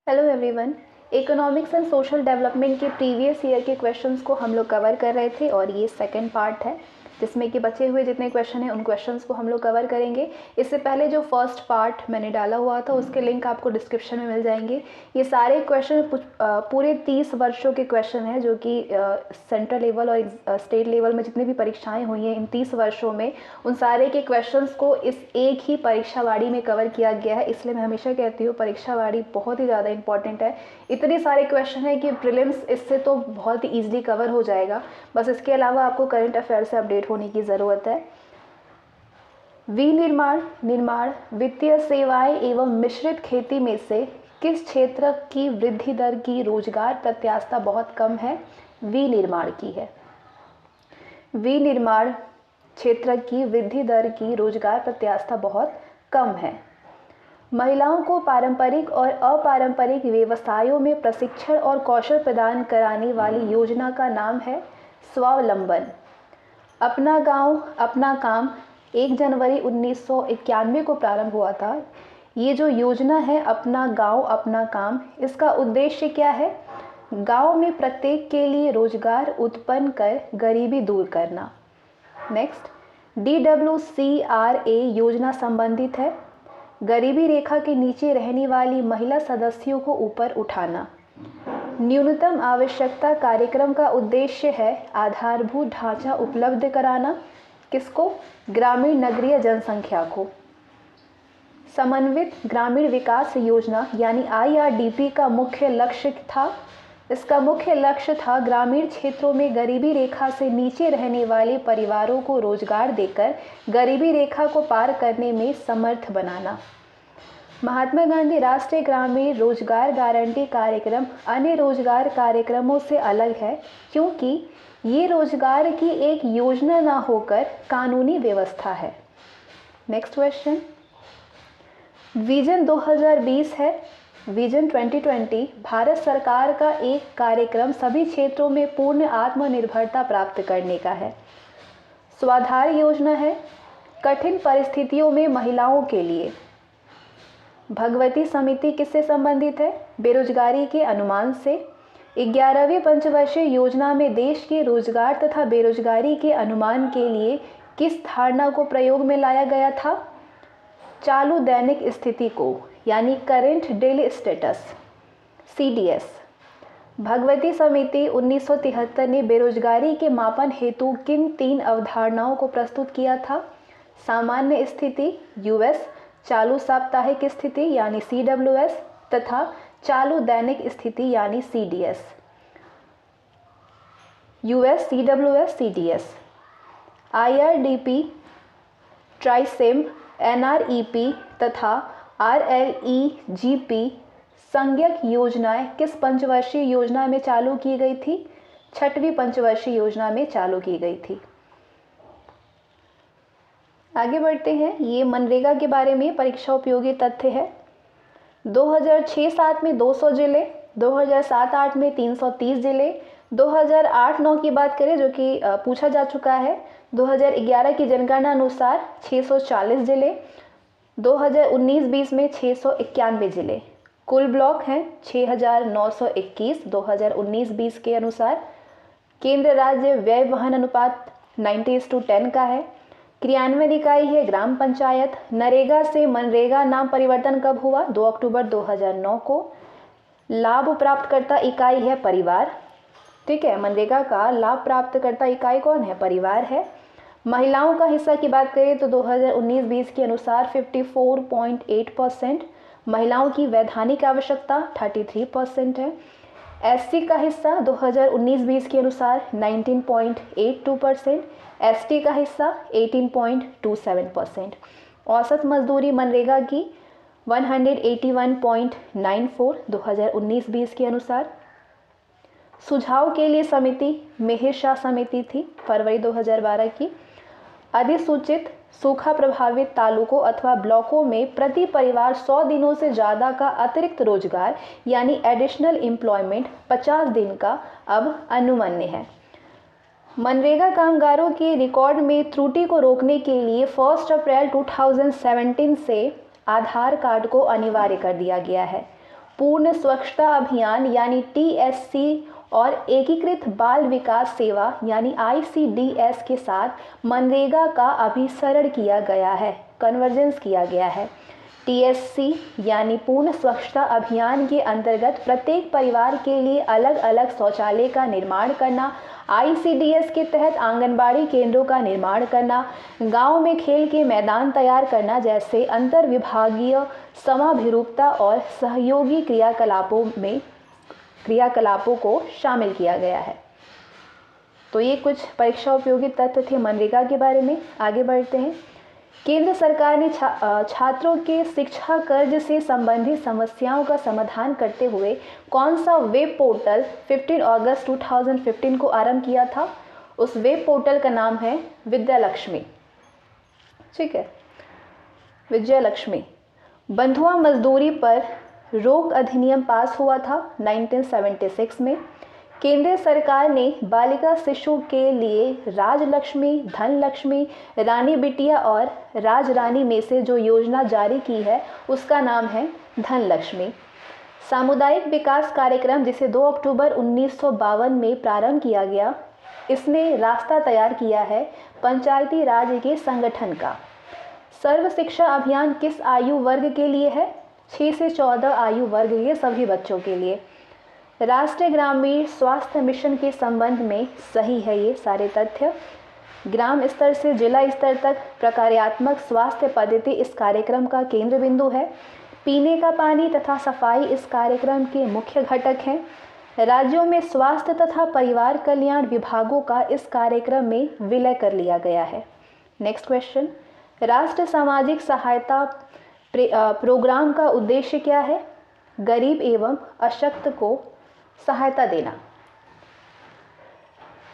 Hello everyone. Economics and social development के previous year के questions को हम लोग कवर कर रहे थे और ये सेकंड पार्ट है जिसमें कि बचे हुए जितने क्वेश्चन हैं उन क्वेश्चंस को हम लोग कवर करेंगे। इससे पहले जो फर्स्ट पार्ट मैंने डाला हुआ था उसके लिंक आपको डिस्क्रिप्शन में मिल जाएंगे। ये सारे क्वेश्चन पूरे 30 वर्षों के क्वेश्चन हैं जो कि सेंट्रल लेवल और स्टेट लेवल में जितनी भी परीक्षाएं हुई हैं इन 30 वर्षों में उन सारे के क्वेश्चंस को इस एक ही परीक्षावाड़ी में कवर किया गया है। इसलिए मैं हमेशा कहती हूँ परीक्षावाड़ी बहुत ही ज़्यादा इंपॉर्टेंट है। इतने सारे क्वेश्चन हैं कि प्रीलिम्स इससे तो बहुत ही ईजिली कवर हो जाएगा। बस इसके अलावा आपको करंट अफेयर से अपडेट होने की ज़रूरत है। विनिर्माण वित्तीय सेवाएं एवं मिश्रित खेती में से किस क्षेत्र की वृद्धि दर की रोजगार प्रत्याशा बहुत कम है? विनिर्माण की है। विनिर्माण क्षेत्र की वृद्धि दर की रोजगार प्रत्याशा बहुत कम है। महिलाओं को पारंपरिक और अपारंपरिक व्यवसायों में प्रशिक्षण और कौशल प्रदान कराने वाली योजना का नाम है स्वावलंबन। अपना गांव अपना काम 1 जनवरी 1991 को प्रारंभ हुआ था। ये जो योजना है अपना गांव अपना काम, इसका उद्देश्य क्या है? गांव में प्रत्येक के लिए रोजगार उत्पन्न कर गरीबी दूर करना। नेक्स्ट, DWCRA योजना संबंधित है गरीबी रेखा के नीचे रहने वाली महिला सदस्यों को ऊपर उठाना। न्यूनतम आवश्यकता कार्यक्रम का उद्देश्य है आधारभूत ढांचा उपलब्ध कराना। किसको? ग्रामीण नगरीय जनसंख्या को। समन्वित ग्रामीण विकास योजना यानी IRDP का मुख्य लक्ष्य था ग्रामीण क्षेत्रों में गरीबी रेखा से नीचे रहने वाले परिवारों को रोजगार देकर गरीबी रेखा को पार करने में समर्थ बनाना। महात्मा गांधी राष्ट्रीय ग्रामीण रोजगार गारंटी कार्यक्रम अन्य रोजगार कार्यक्रमों से अलग है क्योंकि ये रोजगार की एक योजना ना होकर कानूनी व्यवस्था है। नेक्स्ट क्वेश्चन, विजन 2020 है। विजन 2020 भारत सरकार का एक कार्यक्रम सभी क्षेत्रों में पूर्ण आत्मनिर्भरता प्राप्त करने का है। स्वाधार योजना है कठिन परिस्थितियों में महिलाओं के लिए। भगवती समिति किससे संबंधित है? बेरोजगारी के अनुमान से। 11वीं पंचवर्षीय योजना में देश के रोजगार तथा बेरोजगारी के अनुमान के लिए किस धारणा को प्रयोग में लाया गया था? चालू दैनिक स्थिति को यानी current daily status, CDS। Bhagwati समिति 1973 ने बेरोजगारी के मापन हेतु किन 3 अवधारणाओं को प्रस्तुत किया था? सामान्य स्थिति US, चालू साप्ताहिक स्थिति यानी CWS तथा चालू दैनिक स्थिति यानी CDS। US, CWS, CDS। IRDP, ट्राइसेम, NREP तथा RLEGP संज्ञक योजनाएं किस पंचवर्षीय योजना में चालू की गई थी? 6वीं पंचवर्षीय योजना में चालू की गई थी। आगे बढ़ते हैं। ये मनरेगा के बारे में परीक्षा उपयोगी तथ्य है। 2006-07 में 200 जिले, 2007-08 में 330 जिले, 2008-09 की बात करें जो कि पूछा जा चुका है, 2011 की जनगणना अनुसार 640 जिले, 2019-20 में 691 जिले। कुल ब्लॉक हैं 6921 2019-20 के अनुसार। केंद्र राज्य व्यय वहन अनुपात 90:10 का है। क्रियान्वयन इकाई है ग्राम पंचायत। नरेगा से मनरेगा नाम परिवर्तन कब हुआ? 2 अक्टूबर 2009 को। लाभ प्राप्तकर्ता इकाई है परिवार। ठीक है, मनरेगा का लाभ प्राप्तकर्ता इकाई कौन है? परिवार है। महिलाओं का हिस्सा की बात करें तो 2019-20 के अनुसार 54.8%, महिलाओं की वैधानिक आवश्यकता 33% है। SC का हिस्सा 2019-20 के अनुसार 19.82%, ST का हिस्सा 18.27%। औसत मजदूरी मनरेगा की 181.94 2019-20 के अनुसार। सुझाव के लिए समिति मिहिर शाह समिति थी, फरवरी 2012 की। अधिसूचित सूखा प्रभावित तालुकों अथवा ब्लॉकों में प्रति परिवार 100 दिनों से ज़्यादा का अतिरिक्त रोजगार यानी एडिशनल एम्प्लॉयमेंट 50 दिन का अब अनुमन्य है। मनरेगा कामगारों के रिकॉर्ड में त्रुटि को रोकने के लिए 1 अप्रैल 2017 से आधार कार्ड को अनिवार्य कर दिया गया है। पूर्ण स्वच्छता अभियान यानी TSC और एकीकृत बाल विकास सेवा यानी ICDS के साथ मनरेगा का अभिसरण किया गया है, कन्वर्जेंस किया गया है। TSC यानी पूर्ण स्वच्छता अभियान के अंतर्गत प्रत्येक परिवार के लिए अलग अलग शौचालय का निर्माण करना, ICDS के तहत आंगनबाड़ी केंद्रों का निर्माण करना, गांव में खेल के मैदान तैयार करना जैसे अंतर विभागीय समाभिरूपता और सहयोगी क्रियाकलापों को शामिल किया गया है। तो ये कुछ परीक्षा उपयोगी तथ्य थे मनरेगा के बारे में। आगे बढ़ते हैं। केंद्र सरकार ने छात्रों के शिक्षा कर्ज से संबंधित समस्याओं का समाधान करते हुए कौन सा वेब पोर्टल 15 अगस्त 2015 को आरंभ किया था? उस वेब पोर्टल का नाम है विद्यालक्ष्मी। ठीक है, विजयलक्ष्मी। बंधुआ मजदूरी पर रोक अधिनियम पास हुआ था 1976 में। केंद्र सरकार ने बालिका शिशु के लिए राजलक्ष्मी, धनलक्ष्मी, रानी बिटिया और राजरानी में से जो योजना जारी की है उसका नाम है धनलक्ष्मी। सामुदायिक विकास कार्यक्रम जिसे 2 अक्टूबर 1952 में प्रारंभ किया गया, इसने रास्ता तैयार किया है पंचायती राज के संगठन का। सर्व शिक्षा अभियान किस आयु वर्ग के लिए है? 6 से 14 आयु वर्ग के सभी बच्चों के लिए। राष्ट्रीय ग्रामीण स्वास्थ्य मिशन के संबंध में सही है ये सारे तथ्य। ग्राम स्तर से जिला स्तर तक प्रकार्यात्मक स्वास्थ्य पद्धति इस कार्यक्रम का केंद्र बिंदु है। पीने का पानी तथा सफाई इस कार्यक्रम के मुख्य घटक हैं। राज्यों में स्वास्थ्य तथा परिवार कल्याण विभागों का इस कार्यक्रम में विलय कर लिया गया है। नेक्स्ट क्वेश्चन, राष्ट्रीय सामाजिक सहायता प्रोग्राम का उद्देश्य क्या है? गरीब एवं अशक्त को सहायता देना।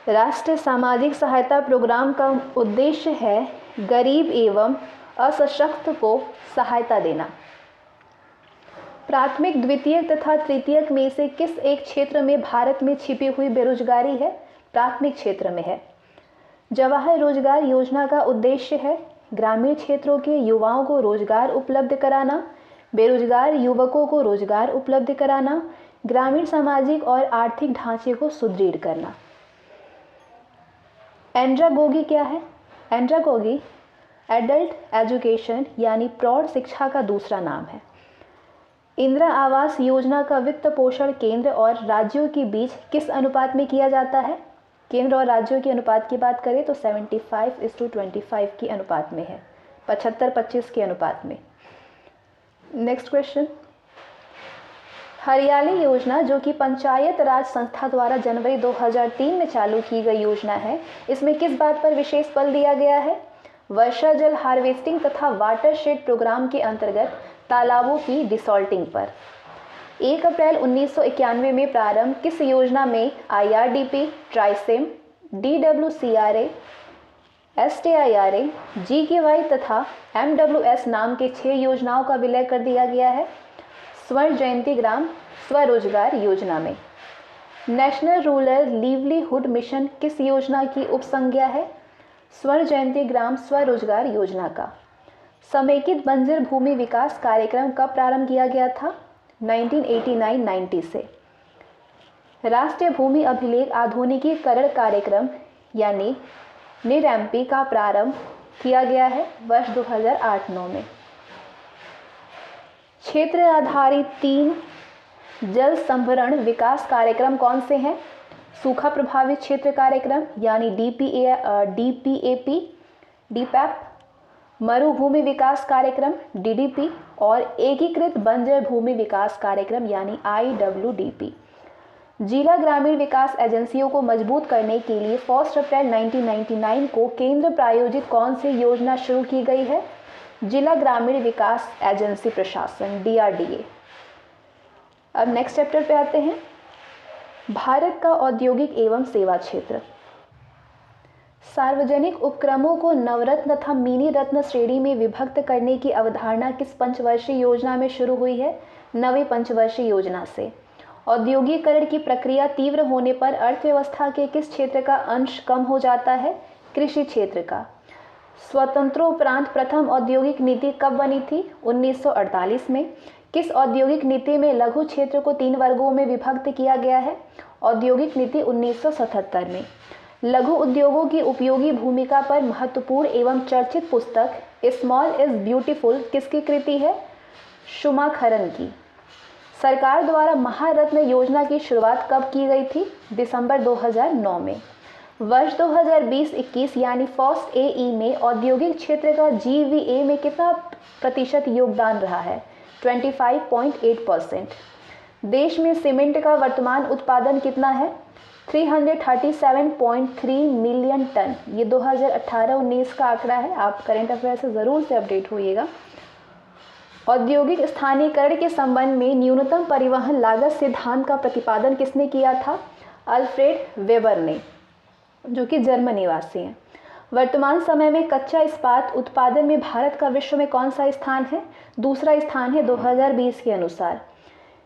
राष्ट्रीय सामाजिक सहायता प्रोग्राम का उद्देश्य है गरीब एवं असशक्त को सहायता देना। प्राथमिक, द्वितीयक तथा तृतीयक में से किस एक क्षेत्र में भारत में छिपी हुई बेरोजगारी है? प्राथमिक क्षेत्र में है। जवाहर रोजगार योजना का उद्देश्य है ग्रामीण क्षेत्रों के युवाओं को रोजगार उपलब्ध कराना, बेरोजगार युवकों को रोजगार उपलब्ध कराना, ग्रामीण सामाजिक और आर्थिक ढांचे को सुदृढ़ करना। एंड्रागोगी क्या है? एंड्रागोगी एडल्ट एजुकेशन यानी प्रौढ़ शिक्षा का दूसरा नाम है। इंदिरा आवास योजना का वित्त पोषण केंद्र और राज्यों के बीच किस अनुपात में किया जाता है? केंद्र और राज्यों के अनुपात की बात करें तो 75:25 की अनुपात में है, 75-25 के अनुपात में। नेक्स्ट क्वेश्चन, हरियाली योजना जो कि पंचायत राज संस्था द्वारा जनवरी 2003 में चालू की गई योजना है, इसमें किस बात पर विशेष बल दिया गया है? वर्षा जल हार्वेस्टिंग तथा वाटरशेड प्रोग्राम के अंतर्गत तालाबों की डिसॉल्टिंग पर। 1 अप्रैल 1991 में प्रारंभ किस योजना में IRDP, ट्राइसेम, DWCRA, STIRA, GKY तथा MWS नाम के 6 योजनाओं का विलय कर दिया गया है? स्वर्ण जयंती ग्राम स्वरोजगार योजना में। नेशनल रूरल लिवलीहुड मिशन किस योजना की उपसंज्ञा है? स्वर्ण जयंती ग्राम स्वरोजगार योजना का। समेकित बंजर भूमि विकास कार्यक्रम कब प्रारंभ किया गया था? 1989-90 से। राष्ट्रीय भूमि अभिलेख आधुनिकीकरण कार्यक्रम यानी NIRAMPI का प्रारंभ किया गया है वर्ष 2008-9 में। क्षेत्र आधारित 3 जल संभरण विकास कार्यक्रम कौन से हैं? सूखा प्रभावित क्षेत्र कार्यक्रम यानी DPAP, DPAP, मरुभूमि विकास कार्यक्रम DDP और एकीकृत बंजर भूमि विकास कार्यक्रम यानी IWDP। जिला ग्रामीण विकास एजेंसियों को मजबूत करने के लिए 1 अप्रैल 1999 को केंद्र प्रायोजित कौन सी योजना शुरू की गई है? जिला ग्रामीण विकास एजेंसी प्रशासन DRDA। अब नेक्स्ट चैप्टर पे आते हैं। भारत का औद्योगिक एवं सेवा क्षेत्र। सार्वजनिक उपक्रमों को नवरत्न तथा मिनी रत्न श्रेणी में विभक्त करने की अवधारणा किस पंचवर्षीय योजना में शुरू हुई है? 9वीं पंचवर्षीय योजना से। औद्योगिकरण की प्रक्रिया तीव्र होने पर अर्थव्यवस्था के किस क्षेत्र का अंश कम हो जाता है? कृषि क्षेत्र का। स्वतंत्रोपरांत प्रथम औद्योगिक नीति कब बनी थी? 1948 में। किस औद्योगिक नीति में लघु क्षेत्र को 3 वर्गों में विभक्त किया गया है? औद्योगिक नीति 1977 में। लघु उद्योगों की उपयोगी भूमिका पर महत्वपूर्ण एवं चर्चित पुस्तक स्मॉल इज ब्यूटीफुल किसकी कृति है? शुमाखरन की। सरकार द्वारा महारत्न योजना की शुरुआत कब की गई थी? दिसंबर 2009 में। वर्ष 2020-21 यानी फर्स्ट AE में औद्योगिक क्षेत्र का GVA में कितना प्रतिशत योगदान रहा है? 25.8%। देश में सीमेंट का वर्तमान उत्पादन कितना है? 337.3 मिलियन टन। ये 2018-19 का आंकड़ा है। आप करंट अफेयर से ज़रूर से अपडेट होइएगा। औद्योगिक स्थानीयकरण के संबंध में न्यूनतम परिवहन लागत सिद्धांत का प्रतिपादन किसने किया था? अल्फ्रेड वेबर ने, जो कि जर्मन निवासी हैं। वर्तमान समय में कच्चा इस्पात उत्पादन में भारत का विश्व में कौन सा स्थान है? दूसरा स्थान है 2020 के अनुसार।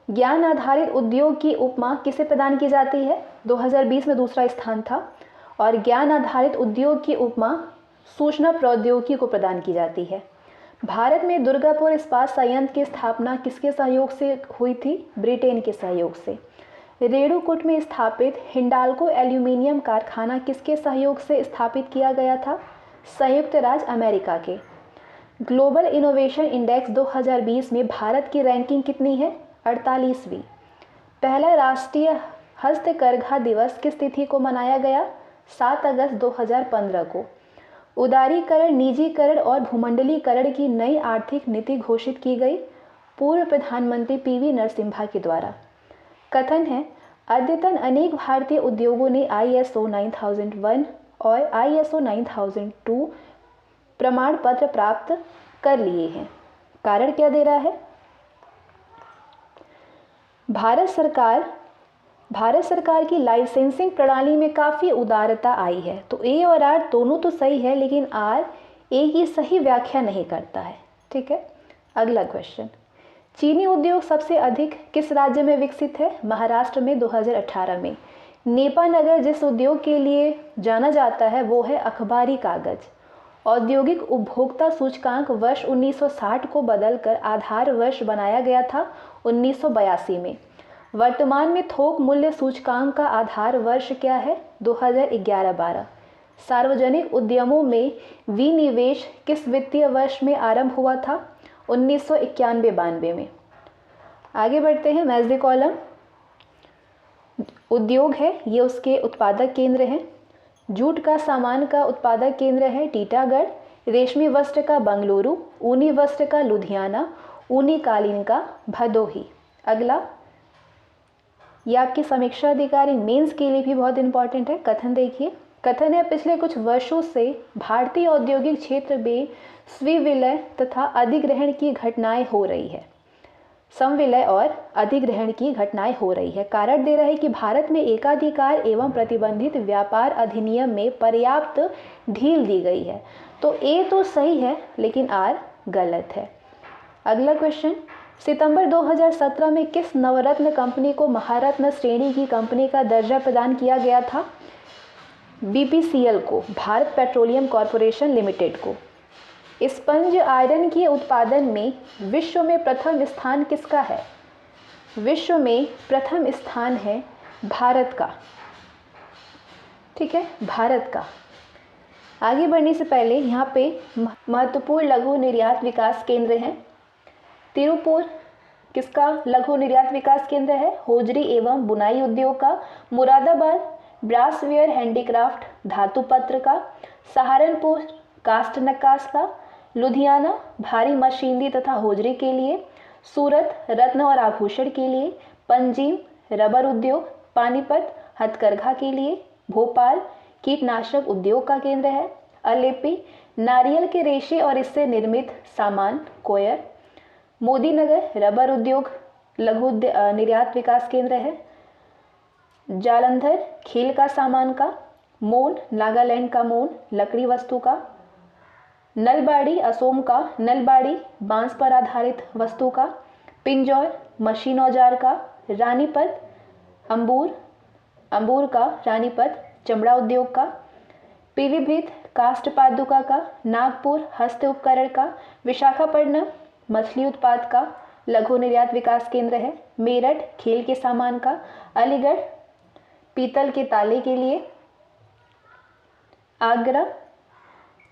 ज्ञान आधारित उद्योग की उपमा किसे प्रदान की जाती है? 2020 में दूसरा स्थान था। और ज्ञान आधारित उद्योग की उपमा सूचना प्रौद्योगिकी को प्रदान की जाती है। भारत में दुर्गापुर इस्पात संयंत्र की स्थापना किसके सहयोग से हुई थी? ब्रिटेन के सहयोग से। रेणुकूट में स्थापित हिंडाल्को एल्यूमिनियम कारखाना किसके सहयोग से स्थापित किया गया था? संयुक्त राज्य अमेरिका के। ग्लोबल इनोवेशन इंडेक्स 2020 में भारत की रैंकिंग कितनी है? 48वीं। पहला राष्ट्रीय हस्तकरघा दिवस किस तिथि को मनाया गया? 7 अगस्त 2015 को। उदारीकरण, निजीकरण और भूमंडलीकरण की नई आर्थिक नीति घोषित की गई पूर्व प्रधानमंत्री PV नरसिम्हा के द्वारा। कथन है, अद्यतन अनेक भारतीय उद्योगों ने ISO 9001 और ISO 9002 प्रमाण पत्र प्राप्त कर लिए हैं। कारण क्या दे रहा है? भारत सरकार की लाइसेंसिंग प्रणाली में काफ़ी उदारता आई है। तो A और R दोनों तो सही है, लेकिन R A की सही व्याख्या नहीं करता है। ठीक है, अगला क्वेश्चन। चीनी उद्योग सबसे अधिक किस राज्य में विकसित है? महाराष्ट्र में 2018 में। नेपानगर जिस उद्योग के लिए जाना जाता है वो है अखबारी कागज। औद्योगिक उपभोक्ता सूचकांक वर्ष 1960 को बदलकर आधार वर्ष बनाया गया था 1982 में। वर्तमान में थोक मूल्य सूचकांक का आधार वर्ष क्या है? 2011-12। सार्वजनिक उद्यमों में विनिवेश किस वित्तीय वर्ष में आरंभ हुआ था? 1991-92 में। आगे बढ़ते हैं। मैजदी कॉलम उद्योग है, ये उसके उत्पादक केंद्र हैं। जूट का सामान का उत्पादक केंद्र है टीटागढ़। रेशमी वस्त्र का बंगलुरु। ऊनी वस्त्र का लुधियाना। ऊनी कालीन का भदोही। अगला, ये आपकी समीक्षा अधिकारी मेंस के लिए भी बहुत इंपॉर्टेंट है। कथन देखिए। कथन है, पिछले कुछ वर्षों से भारतीय औद्योगिक क्षेत्र में स्विविलय तथा अधिग्रहण की घटनाएं हो रही है। संविलय और अधिग्रहण की घटनाएं हो रही है। कारण दे रहा है कि भारत में एकाधिकार एवं प्रतिबंधित व्यापार अधिनियम में पर्याप्त ढील दी गई है। तो A तो सही है, लेकिन R गलत है। अगला क्वेश्चन, सितंबर 2017 में किस नवरत्न कंपनी को महारत्न श्रेणी की कंपनी का दर्जा प्रदान किया गया था? BPCL को, भारत पेट्रोलियम कॉरपोरेशन लिमिटेड को। स्पंज आयरन के उत्पादन में विश्व में प्रथम स्थान किसका है? विश्व में प्रथम स्थान है भारत का। ठीक है, भारत का। आगे बढ़ने से पहले यहाँ पे महत्वपूर्ण लघु निर्यात विकास केंद्र हैं। तिरुपुर किसका लघु निर्यात विकास केंद्र है? होजरी एवं बुनाई उद्योग का। मुरादाबाद ब्रासवेयर हैंडीक्राफ्ट धातु पत्र का। सहारनपुर कास्ट नक्काश का। लुधियाना भारी मशीनरी तथा होजरी के लिए। सूरत रत्न और आभूषण के लिए। पंजीम रबर उद्योग। पानीपत हथकरघा के लिए। भोपाल कीटनाशक उद्योग का केंद्र है। अलेपी नारियल के रेशे और इससे निर्मित सामान कोयर। मोदीनगर रबर उद्योग लघु निर्यात विकास केंद्र है। जालंधर खेल का सामान का। मोन नागालैंड का मोन लकड़ी वस्तु का। नलबाड़ी असोम का नलबाड़ी बांस पर आधारित वस्तु का। पिंजौर मशीन औजार का। रानीपत अंबूर का रानीपत चमड़ा उद्योग का। पीलीभीत काष्ठ पादुका का। नागपुर हस्त उपकरण का। विशाखापट्टनम मछली उत्पाद का। लघु निर्यात विकास केंद्र है। मेरठ खेल के सामान का। अलीगढ़ पीतल के ताले के लिए। आगरा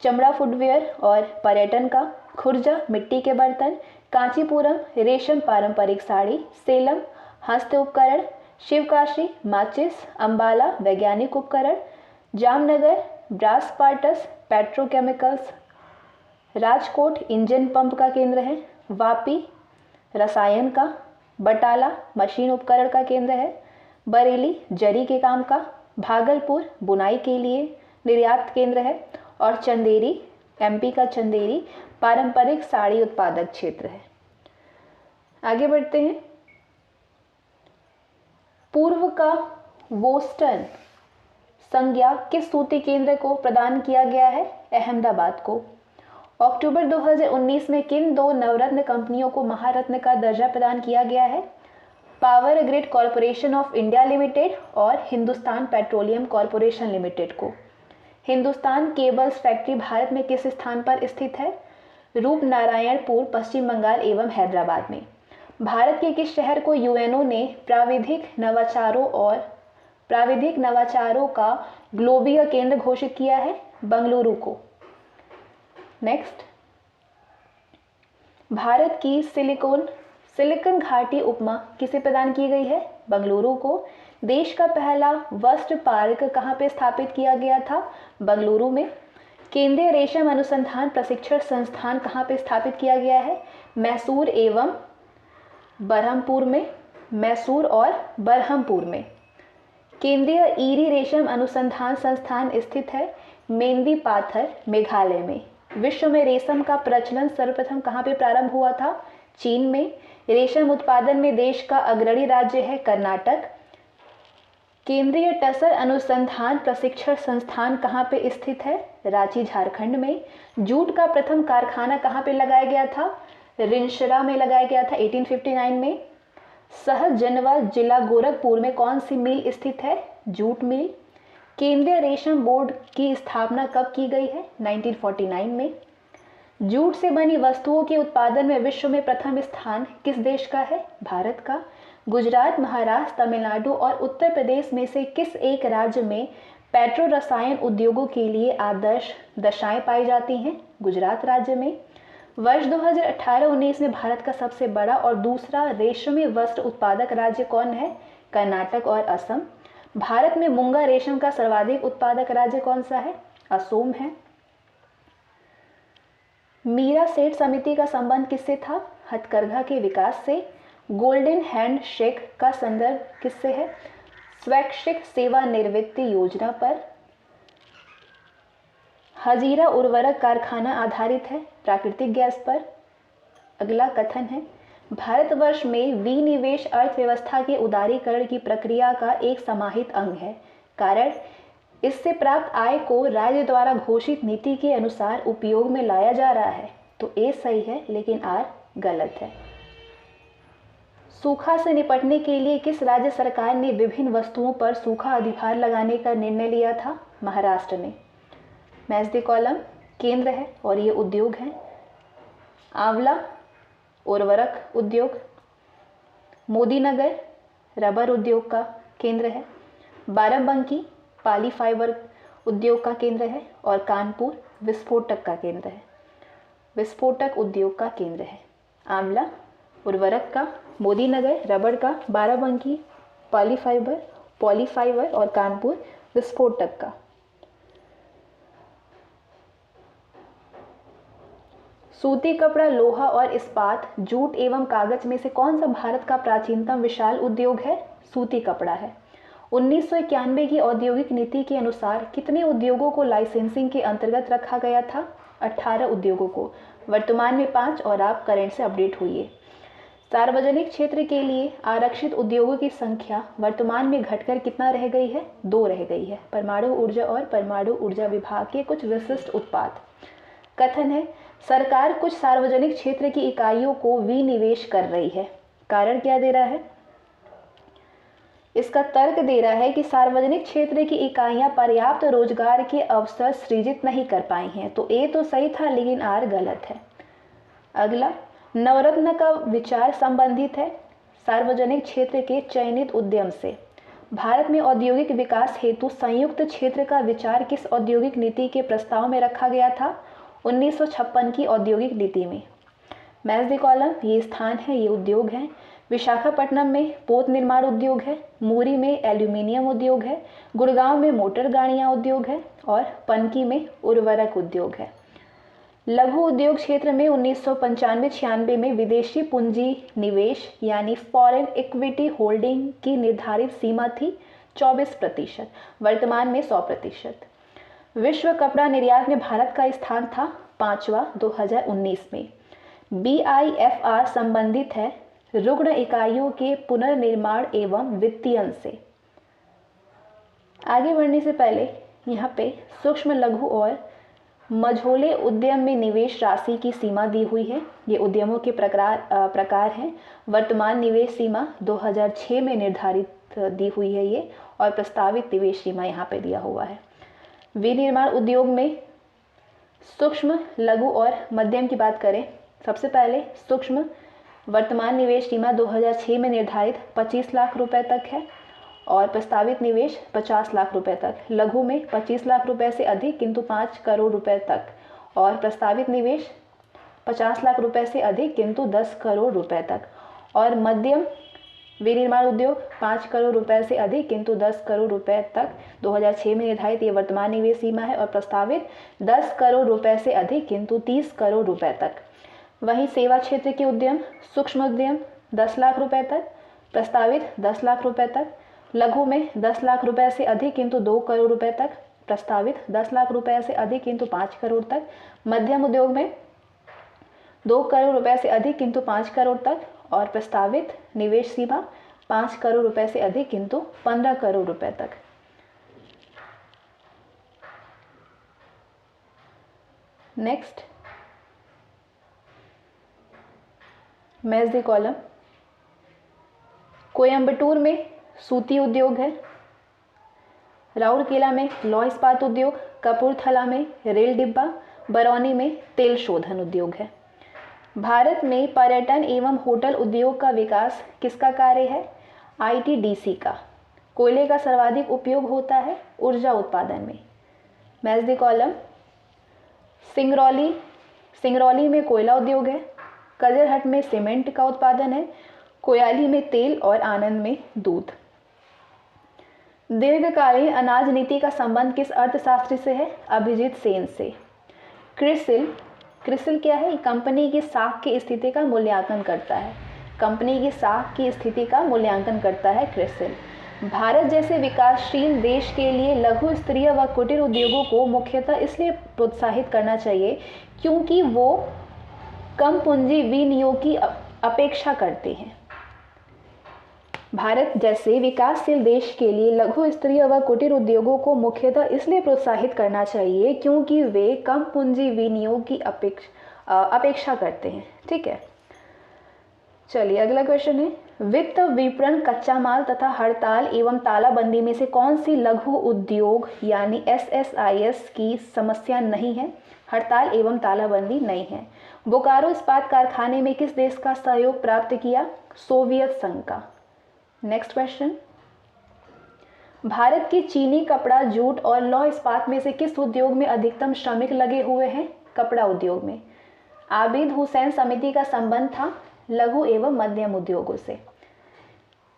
चमड़ा फुटवेयर और पर्यटन का। खुर्जा मिट्टी के बर्तन। कांचीपुरम रेशम पारंपरिक साड़ी। सेलम हस्त उपकरण। शिवकाशी माचिस। अंबाला वैज्ञानिक उपकरण। Jamnagar brass parts petrochemicals. Rajkot engine pump का केंद्र है। वापी रसायन का। बटाला मशीन उपकरण का केंद्र है। बरेली जरी के काम का। भागलपुर बुनाई के लिए निर्यात केंद्र है। और चंदेरी एमपी का चंदेरी पारंपरिक साड़ी उत्पादक क्षेत्र है। आगे बढ़ते हैं। पूर्व का बोस्टन संज्ञा किस सूती केंद्र को प्रदान किया गया है? अहमदाबाद को। अक्टूबर 2019 में किन दो नवरत्न कंपनियों को महारत्न का दर्जा प्रदान किया गया है? Power grid corporation of India limited और हिंदुस्तान पेट्रोलियम कॉरपोरेशन लिमिटेड को। हिंदुस्तान केबल्स फैक्ट्री भारत में किस स्थान पर स्थित है? रूपनारायणपुर पश्चिम बंगाल एवं हैदराबाद में। भारत के किस शहर को यूएनओ ने प्राविधिक नवाचारों का ग्लोबीय केंद्र घोषित किया है? बंगलुरु को। नेक्स्ट, भारत की सिलिकॉन घाटी उपमा किसे प्रदान की गई है? बंगलुरु को। देश का पहला वस्त्र पार्क कहाँ पे स्थापित किया गया था? बंगलुरु में। केंद्रीय रेशम अनुसंधान प्रशिक्षण संस्थान कहाँ पे स्थापित किया गया है? मैसूर एवं बरहमपुर में। मैसूर और बरहमपुर में। केंद्रीय ईरी रेशम अनुसंधान संस्थान स्थित है मेंदी पाथर मेघालय में। विश्व में रेशम का प्रचलन सर्वप्रथम कहाँ पे प्रारंभ हुआ था? चीन में। रेशम उत्पादन में देश का अग्रणी राज्य है कर्नाटक। केंद्रीय टसर अनुसंधान प्रशिक्षण संस्थान कहाँ पे स्थित है? रांची झारखंड में। जूट का प्रथम कारखाना कहाँ पे लगाया गया था? रिंशरा में लगाया गया था 1859 में। सहजनवा जिला गोरखपुर में कौन सी मिल स्थित है? Jute mill. केंद्रीय रेशम बोर्ड की स्थापना कब की गई है? 1949 में। जूट से बनी वस्तुओं के उत्पादन में विश्व में प्रथम स्थान किस देश का है? भारत का। गुजरात महाराष्ट्र तमिलनाडु और उत्तर प्रदेश में से किस एक राज्य में पेट्रो रसायन उद्योगों के लिए आदर्श दशाएं पाई जाती हैं? गुजरात राज्य में। वर्ष 2018-19 में भारत का सबसे बड़ा और दूसरा रेशमी वस्त्र उत्पादक राज्य कौन है? कर्नाटक और असम। भारत में मूंगा रेशम का सर्वाधिक उत्पादक राज्य कौन सा है? असम है। मीरा सेठ समिति का संबंध किससे था? हथकरघा के विकास से। गोल्डन हैंड शेक का संदर्भ किससे है? स्वैच्छिक सेवानिवृत्ति योजना पर। हजीरा उर्वरक कारखाना आधारित है प्राकृतिक गैस पर। अगला कथन है भारतवर्ष में विनिवेश अर्थव्यवस्था के उदारीकरण की प्रक्रिया का एक समाहित अंग है। कारण इससे प्राप्त आय को राज्य द्वारा घोषित नीति के अनुसार उपयोग में लाया जा रहा है। तो ए सही है लेकिन आर गलत है। सूखा से निपटने के लिए किस राज्य सरकार ने विभिन्न वस्तुओं पर सूखा अधिभार लगाने का निर्णय लिया था? महाराष्ट्र ने। मैच द कॉलम केंद्र है और ये उद्योग है। आंवला उर्वरक उद्योग। मोदीनगर रबर उद्योग का केंद्र है। बाराबंकी पाली फाइबर उद्योग का केंद्र है। और कानपुर विस्फोटक का केंद्र है। विस्फोटक उद्योग का केंद्र है। आंवला उर्वरक का, मोदीनगर रबड़ का, बाराबंकी पॉलीफाइबर और कानपुर विस्फोटक का। सूती कपड़ा, लोहा और इस्पात, जूट एवं कागज में से कौन सा भारत का प्राचीनतम विशाल उद्योग है? सूती कपड़ा है। 1991 की औद्योगिक नीति के अनुसार कितने उद्योगों को लाइसेंसिंग के अंतर्गत रखा गया था? 18 उद्योगों को। वर्तमान में 5 और आप करंट से अपडेट हुई। सार्वजनिक क्षेत्र के लिए आरक्षित उद्योगों की संख्या वर्तमान में घटकर कितना रह गई है? 2 रह गई है। परमाणु ऊर्जा और परमाणु ऊर्जा विभाग के कुछ विशिष्ट उत्पाद। कथन है सरकार कुछ सार्वजनिक क्षेत्र की इकाइयों को विनिवेश कर रही है। कारण क्या दे रहा है? इसका तर्क दे रहा है कि सार्वजनिक क्षेत्र की इकाइयां पर्याप्त रोजगार के अवसर सृजित नहीं कर पाई हैं। तो ए तो सही था लेकिन आर गलत है। अगला, नवरत्न का विचार संबंधित है सार्वजनिक क्षेत्र के चयनित उद्यम से। भारत में औद्योगिक विकास हेतु संयुक्त क्षेत्र का विचार किस औद्योगिक नीति के प्रस्ताव में रखा गया था? 1956 की औद्योगिक नीति में। मैच द कॉलम, ये स्थान है, ये उद्योग है। विशाखापट्टनम में पोत निर्माण उद्योग है, मूरी में एल्यूमिनियम उद्योग है, गुड़गांव में मोटर गाड़ियां उद्योग है और पनकी में उर्वरक उद्योग है। लघु उद्योग क्षेत्र में 1995-96 में विदेशी पूंजी निवेश यानी फॉरेन इक्विटी होल्डिंग की निर्धारित सीमा थी 24%, वर्तमान में 100%। विश्व कपड़ा निर्यात में भारत का स्थान था 5वां 2019 में। BIFR संबंधित है रुग्ण इकाइयों के पुनर्निर्माण एवं वित्तीयन से। आगे बढ़ने से पहले यहाँ पे सूक्ष्म लघु और मझोले उद्यम में निवेश राशि की सीमा दी हुई है। ये उद्यमों के प्रकार हैं। वर्तमान निवेश सीमा 2006 में निर्धारित दी हुई है ये, और प्रस्तावित निवेश सीमा यहाँ पे दिया हुआ है। विनिर्माण उद्योग में सूक्ष्म लघु और मध्यम की बात करें, सबसे पहले सूक्ष्म वर्तमान निवेश सीमा 2006 में निर्धारित 25 लाख रुपए तक है और प्रस्तावित निवेश 50 लाख रुपए तक। लघु में 25 लाख रुपए से अधिक किंतु 5 करोड़ रुपए तक, और प्रस्तावित निवेश 50 लाख रुपए से अधिक किंतु 10 करोड़ रुपए तक। और मध्यम विनिर्माण उद्योग 5 करोड़ रुपए से अधिक किंतु 10 करोड़ रुपए तक 2006 में निर्धारित ये वर्तमान निवेश सीमा है, और प्रस्तावित 10 करोड़ रुपए से अधिक किंतु 30 करोड़ रुपए तक। वहीं सेवा क्षेत्र के उद्यम सूक्ष्म उद्यम 10 लाख रुपए तक, प्रस्तावित 10 लाख रुपए तक। लघु में 10 लाख रुपए से अधिक किंतु 2 करोड़ रुपए तक, प्रस्तावित 10 लाख रुपए से अधिक किंतु 5 करोड़ तक। मध्यम उद्योग में 2 करोड़ रुपए से अधिक किंतु 5 करोड़ तक, और प्रस्तावित निवेश सीमा 5 करोड़ रुपए से अधिक किंतु 15 करोड़ रुपए तक। Next, match the column. Coimbatore में सूती उद्योग है, राउरकेला में लौह इस्पात उद्योग, कपूरथला में रेल डिब्बा, बरौनी में तेल शोधन उद्योग है। भारत में पर्यटन एवं होटल उद्योग का विकास किसका कार्य है? ITDC का। कोयले का सर्वाधिक उपयोग होता है ऊर्जा उत्पादन में। Match the column. सिंगरौली में कोयला उद्योग है, कजरहट में सीमेंट का उत्पादन है, कोयाली में तेल और आनंद में दूध। दीर्घकालीन अनाज नीति का संबंध किस अर्थशास्त्री से है? अभिजीत सेन से। क्रिसिल क्या है? कंपनी की साख की स्थिति का मूल्यांकन करता है। कंपनी की साख की स्थिति का मूल्यांकन करता है क्रिसिल। भारत जैसे विकासशील देश के लिए लघु स्तरीय व कुटीर उद्योगों को मुख्यतः इसलिए प्रोत्साहित करना चाहिए क्योंकि वो कम पूंजी विनियोग की अपेक्षा करते हैं। भारत जैसे विकासशील देश के लिए लघु स्तरीय व कुटीर उद्योगों को मुख्यतः इसलिए प्रोत्साहित करना चाहिए क्योंकि वे कम पूंजी विनियोग की अपेक्षा करते हैं। ठीक है, चलिए अगला क्वेश्चन है, वित्त विपणन कच्चा माल तथा हड़ताल एवं तालाबंदी में से कौन सी लघु उद्योग यानी SSIS की समस्या नहीं है? हड़ताल एवं तालाबंदी नहीं है। बोकारो इस्पात कारखाने में किस देश का सहयोग प्राप्त किया? सोवियत संघ का। नेक्स्ट क्वेश्चन, भारत की चीनी, कपड़ा, जूट और लौह इस्पात में से किस उद्योग में अधिकतम श्रमिक लगे हुए हैं? कपड़ा उद्योग में। आबिद हुसैन समिति का संबंध था लघु एवं मध्यम उद्योगों से।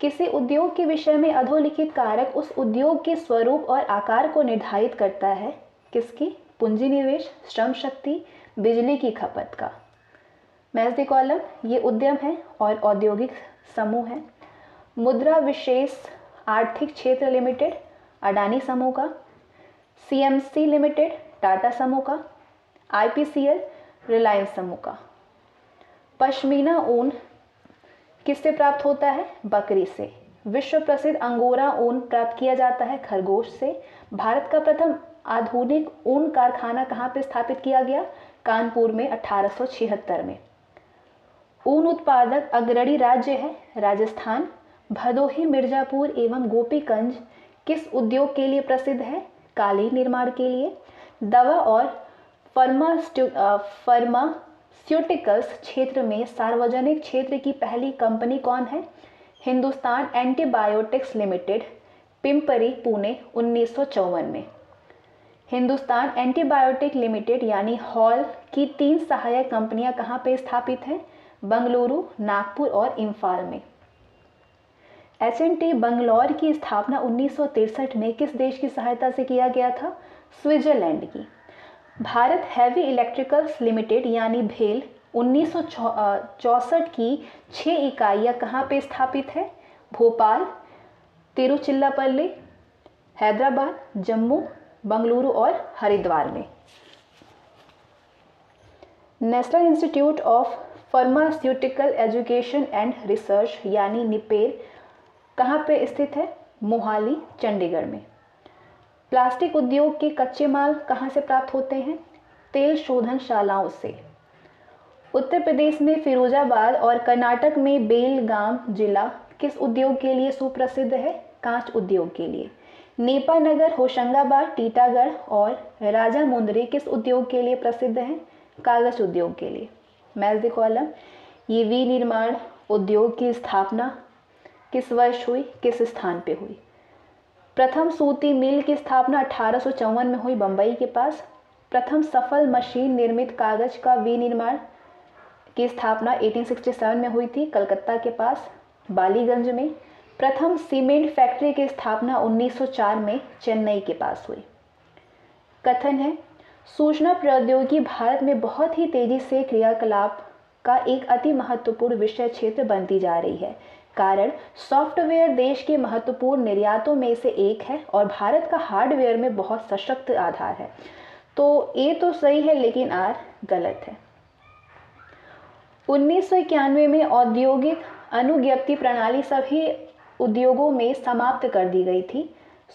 किसी उद्योग के विषय में अधोलिखित कारक उस उद्योग के स्वरूप और आकार को निर्धारित करता है? किसकी? पूंजी निवेश, श्रम शक्ति, बिजली की खपत का। मैच द कॉलम, ये उद्यम है और औद्योगिक समूह है। मुद्रा विशेष आर्थिक क्षेत्र लिमिटेड अडानी समूह का, CMC लिमिटेड टाटा समूह का, IPCL रिलायंस समूह का। पश्मीना ऊन किससे प्राप्त होता है? बकरी से। विश्व प्रसिद्ध अंगोरा ऊन प्राप्त किया जाता है खरगोश से। भारत का प्रथम आधुनिक ऊन कारखाना कहाँ पर स्थापित किया गया? कानपुर में 1876 में। ऊन उत्पादक अग्रणी राज्य है राजस्थान। भदोही, मिर्जापुर एवं गोपीगंज किस उद्योग के लिए प्रसिद्ध है? कालीन निर्माण के लिए। दवा और फार्मास्यूटिकल्स क्षेत्र में सार्वजनिक क्षेत्र की पहली कंपनी कौन है? हिंदुस्तान एंटीबायोटिक्स लिमिटेड, पिंपरी, पुणे, 1954 में। हिंदुस्तान एंटीबायोटिक लिमिटेड यानी हॉल की 3 सहायक कंपनियां कहां पे स्थापित हैं? बंगलुरु, नागपुर और इम्फाल में। H&T बंगलौर की स्थापना 1963 में किस देश की सहायता से किया गया था? स्विट्जरलैंड की। भारत हैवी इलेक्ट्रिकल्स लिमिटेड यानी भेल 1964 की 6 इकाइयां कहां पे स्थापित है? भोपाल, तिरुचिल्लापल्ली, हैदराबाद, जम्मू, बंगलुरु और हरिद्वार में। National institute of pharmaceutical education and research यानी निपेर कहाँ पे स्थित है? मोहाली, चंडीगढ़ में। प्लास्टिक उद्योग के कच्चे माल कहाँ से प्राप्त होते हैं? तेल शोधनशालाओं से। उत्तर प्रदेश में फिरोजाबाद और कर्नाटक में बेलगाम जिला किस उद्योग के लिए सुप्रसिद्ध है? कांच उद्योग के लिए। नेपानगर, होशंगाबाद, टीटागढ़ और राजामुंदरी किस उद्योग के लिए प्रसिद्ध हैं? कागज उद्योग के लिए। Match the column. ये विनिर्माण उद्योग की स्थापना किस वर्ष हुई, किस स्थान पे हुई? प्रथम सूती मिल की स्थापना 1854 में हुई बंबई के पास। प्रथम सफल मशीन निर्मित कागज का विनिर्माण की स्थापना 1867 में हुई थी कलकत्ता के पास बालीगंज में। प्रथम सीमेंट फैक्ट्री की स्थापना 1904 में चेन्नई के पास हुई। कथन है, सूचना प्रौद्योगिकी भारत में बहुत ही तेजी से क्रियाकलाप का एक अति महत्वपूर्ण विषय क्षेत्र बनती जा रही है। कारण सॉफ्टवेयर देश के महत्वपूर्ण निर्यातों में से एक है और भारत का हार्डवेयर में बहुत सशक्त आधार है। तो ए तो सही है लेकिन आर गलत है। 1991 में औद्योगिक अनुज्ञप्ति प्रणाली सभी उद्योगों में समाप्त कर दी गई थी,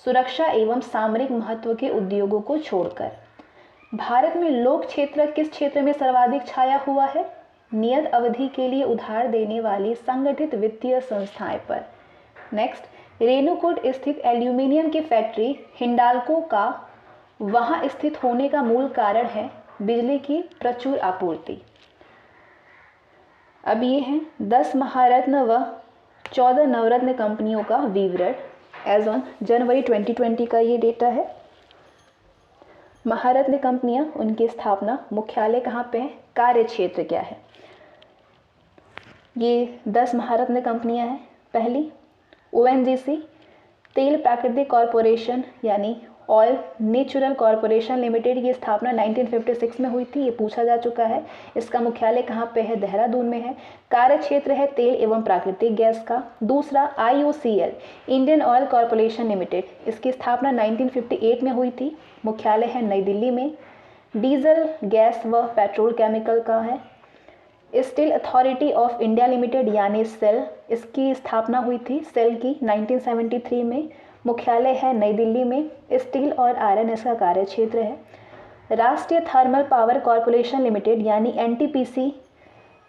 सुरक्षा एवं सामरिक महत्व के उद्योगों को छोड़कर। भारत में लोक क्षेत्र किस क्षेत्र में सर्वाधिक छाया हुआ है? नियत अवधि के लिए उधार देने वाली संगठित वित्तीय संस्थाएं पर। नेक्स्ट, रेणुकूट स्थित एल्यूमिनियम की फैक्ट्री हिंडाल्को का वहां स्थित होने का मूल कारण है बिजली की प्रचुर आपूर्ति। अब ये हैं 10 महारत्न व 14 नवरत्न कंपनियों का विवरण एज ऑन जनवरी 2020 का ये डेटा है। महारत्न कंपनियां, उनकी स्थापना, मुख्यालय कहाँ पे है, कार्य क्षेत्र क्या है? ये 10 महारत्न कंपनियां हैं। पहली ONGC तेल प्राकृतिक कॉरपोरेशन यानी ऑयल नेचुरल कॉरपोरेशन लिमिटेड की स्थापना 1956 में हुई थी, ये पूछा जा चुका है। इसका मुख्यालय कहाँ पे है? देहरादून में है। कार्य क्षेत्र है तेल एवं प्राकृतिक गैस का। दूसरा IOCL Indian oil corporation limited, इसकी स्थापना 1958 में हुई थी, मुख्यालय है नई दिल्ली में। डीजल गैस व पेट्रोल केमिकल का है। Steel authority of India limited यानी सेल, इसकी स्थापना हुई थी सेल की 1973 में, मुख्यालय है नई दिल्ली में। स्टील और आयरन इसका कार्य क्षेत्र है। राष्ट्रीय थर्मल पावर कॉरपोरेशन लिमिटेड यानी NTPC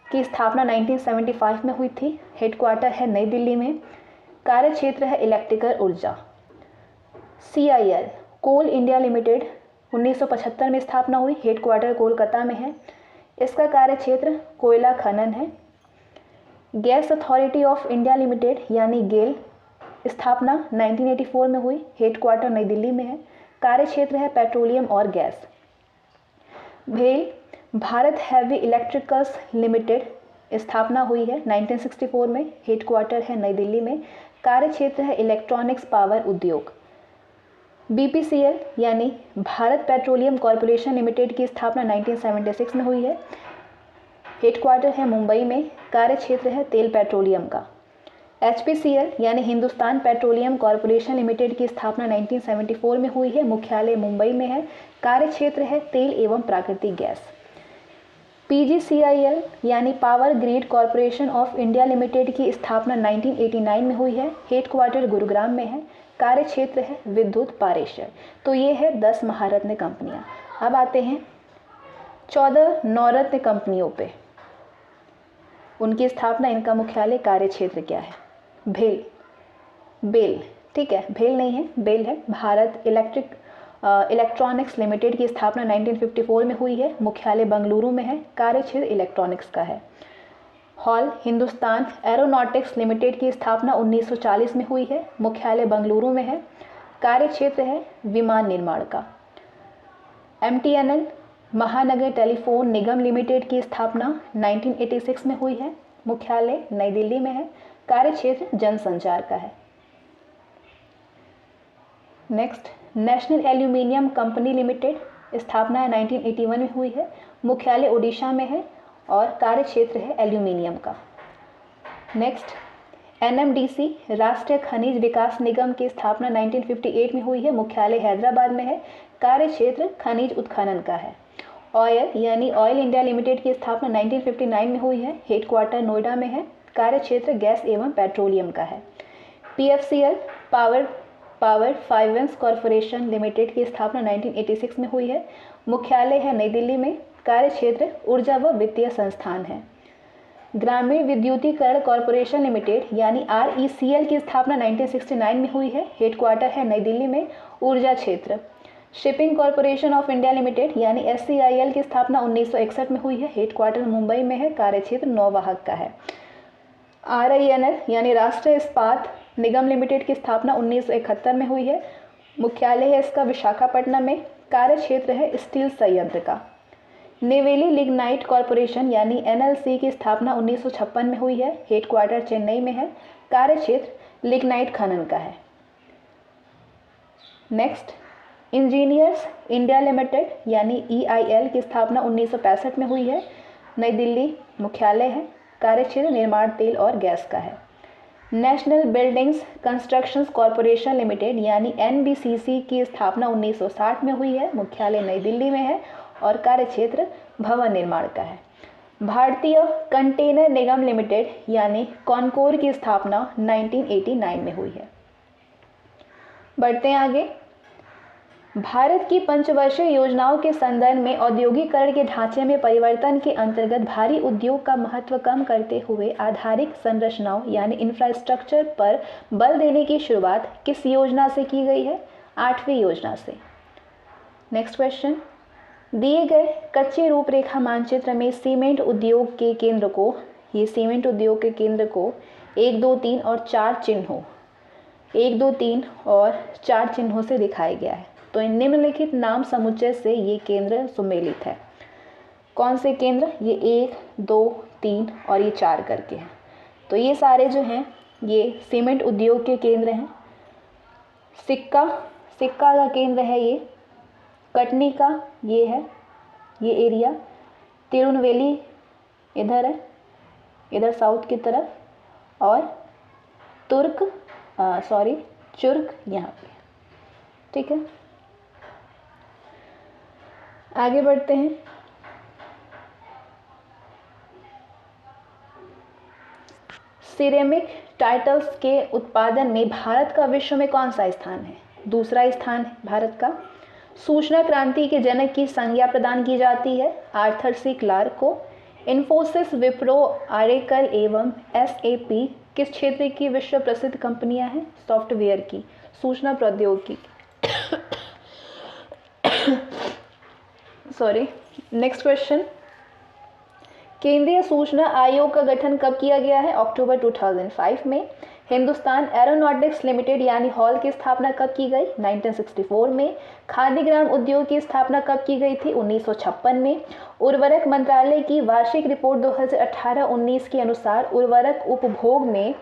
की स्थापना 1975 में हुई थी, हेडक्वार्टर है नई दिल्ली में, कार्य क्षेत्र है इलेक्ट्रिकल ऊर्जा। CIL कोल इंडिया लिमिटेड 1975 में स्थापना हुई, हेडक्वार्टर कोलकाता में है, इसका कार्य क्षेत्र कोयला खनन है। Gas authority of India limited यानी गेल, स्थापना 1984 में हुई, हेडक्वार्टर नई दिल्ली में है, कार्य क्षेत्र है पेट्रोलियम और गैस। भेल भारत हैवी इलेक्ट्रिकल्स लिमिटेड, स्थापना हुई है 1964 में, हेडक्वार्टर है नई दिल्ली में, कार्य क्षेत्र है इलेक्ट्रॉनिक्स पावर उद्योग। BPCL यानी भारत पेट्रोलियम कॉरपोरेशन लिमिटेड की स्थापना 1976 में हुई है, हेडक्वार्टर है मुंबई में, कार्य क्षेत्र है तेल पेट्रोलियम का। HPCL यानी हिंदुस्तान पेट्रोलियम कॉरपोरेशन लिमिटेड की स्थापना 1974 में हुई है, मुख्यालय मुंबई में है, कार्य क्षेत्र है तेल एवं प्राकृतिक गैस। PGCIL यानी power grid corporation of India limited की स्थापना 1989 में हुई है, हेडक्वार्टर गुरुग्राम में है, कार्य क्षेत्र है विद्युत पारेषण। तो ये है 10 महारत्न कंपनियां। अब आते हैं 14 नवरत्न कंपनियों पे, उनकी स्थापना, इनका मुख्यालय, कार्य क्षेत्र क्या है? बेल, ठीक है, भेल नहीं है, बेल है। भारत इलेक्ट्रिक इलेक्ट्रॉनिक्स लिमिटेड की स्थापना 1954 में हुई है, मुख्यालय बेंगलुरु में है, कार्यक्षेत्र इलेक्ट्रॉनिक्स का है। हॉल हिंदुस्तान एरोनॉटिक्स लिमिटेड की स्थापना 1940 में हुई है, मुख्यालय बेंगलुरु में है, कार्यक्षेत्र है विमान निर्माण का। MTNL महानगर टेलीफोन निगम लिमिटेड की स्थापना 1986 में हुई है, मुख्यालय नई दिल्ली में है, कार्यक्षेत्र जनसंचार का है। Next, national aluminium company limited, स्थापना 1981 में हुई है, मुख्यालय ओडिशा में है और कार्यक्षेत्र है एल्यूमिनियम का। नेक्स्ट, NMDC राष्ट्रीय खनिज विकास निगम की स्थापना 1958 में हुई है, मुख्यालय हैदराबाद में है, कार्यक्षेत्र खनिज उत्खनन का है। ऑयल यानी ऑयल इंडिया लिमिटेड की स्थापना 1959 में हुई है, हेडक्वार्टर नोएडा में है, कार्यक्षेत्र गैस एवं पेट्रोलियम का है। PFCL power finance corporation limited की स्थापना 1986 में हुई है, मुख्यालय है नई दिल्ली में, कार्यक्षेत्र ऊर्जा व वित्तीय संस्थान है। ग्रामीण विद्युतीकरण कॉरपोरेशन लिमिटेड यानी RECL की स्थापना 1969 में हुई है, हेडक्वार्टर है नई दिल्ली में, ऊर्जा क्षेत्र। Shipping corporation of India limited यानी SCIL की स्थापना 1961 में हुई है, हेडक्वार्टर मुंबई में है, कार्यक्षेत्र नौवाहक का है। RINL यानी राष्ट्रीय इस्पात निगम लिमिटेड की स्थापना 1971 में हुई है, मुख्यालय है इसका विशाखापट्टनम में, कार्यक्षेत्र है स्टील संयंत्र का। नेवेली लिग्नाइट कॉरपोरेशन यानी NLC की स्थापना 1956 में हुई है, हेडक्वार्टर चेन्नई में है, कार्यक्षेत्र लिग्नाइट खनन का है। नेक्स्ट, इंजीनियर्स इंडिया लिमिटेड यानी EIL की स्थापना 1965 में हुई है, नई दिल्ली मुख्यालय है, कार्यक्षेत्र निर्माण तेल और गैस का है। National buildings constructions corporation limited यानी NBCC की स्थापना 1960 में हुई है, मुख्यालय नई दिल्ली में है और कार्यक्षेत्र भवन निर्माण का है। भारतीय कंटेनर निगम लिमिटेड यानी कॉनकोर की स्थापना 1989 में हुई है। बढ़ते हैं आगे। भारत की पंचवर्षीय योजनाओं के संदर्भ में औद्योगिकरण के ढांचे में परिवर्तन के अंतर्गत भारी उद्योग का महत्व कम करते हुए आधारिक संरचनाओं यानी इंफ्रास्ट्रक्चर पर बल देने की शुरुआत किस योजना से की गई है? 8वीं योजना से। नेक्स्ट क्वेश्चन, दिए गए कच्चे रूपरेखा मानचित्र में सीमेंट उद्योग के केंद्र को, ये सीमेंट उद्योग के केंद्र को 1, 2, 3 और 4 चिन्हों 1, 2, 3 और 4 चिन्हों से दिखाया गया है। तो इन निम्नलिखित नाम समुच्चय से ये केंद्र सुमेलित है। कौन से केंद्र? ये 1, 2, 3 और ये 4 करके हैं। तो ये सारे जो हैं ये सीमेंट उद्योग के केंद्र हैं। सिक्का का केंद्र है ये, कटनी का ये है, ये एरिया, तिरुनवेली इधर है, इधर साउथ की तरफ, और चुर्क यहाँ पे। ठीक है, आगे बढ़ते हैं। सिरेमिक टाइल्स के उत्पादन में भारत का विश्व में कौन सा स्थान है? दूसरा स्थान है भारत का। सूचना क्रांति के जनक की संज्ञा प्रदान की जाती है आर्थर सी क्लार्क को। इन्फोसिस, विप्रो, ऑरेकल एवं SAP किस क्षेत्र की विश्व प्रसिद्ध कंपनियां हैं? सॉफ्टवेयर की, सूचना प्रौद्योगिकी। नेक्स्ट क्वेश्चन, केंद्रीय सूचना आयोग का गठन कब किया गया है? अक्टूबर 2005 में। हिंदुस्तान एरोनॉटिक्स लिमिटेड यानी हॉल की स्थापना कब की गई? 1964 में। खादी ग्राम उद्योग की स्थापना कब की गई थी? 1956 में। उर्वरक मंत्रालय की वार्षिक रिपोर्ट 2018-19 के अनुसार उर्वरक उपभोग में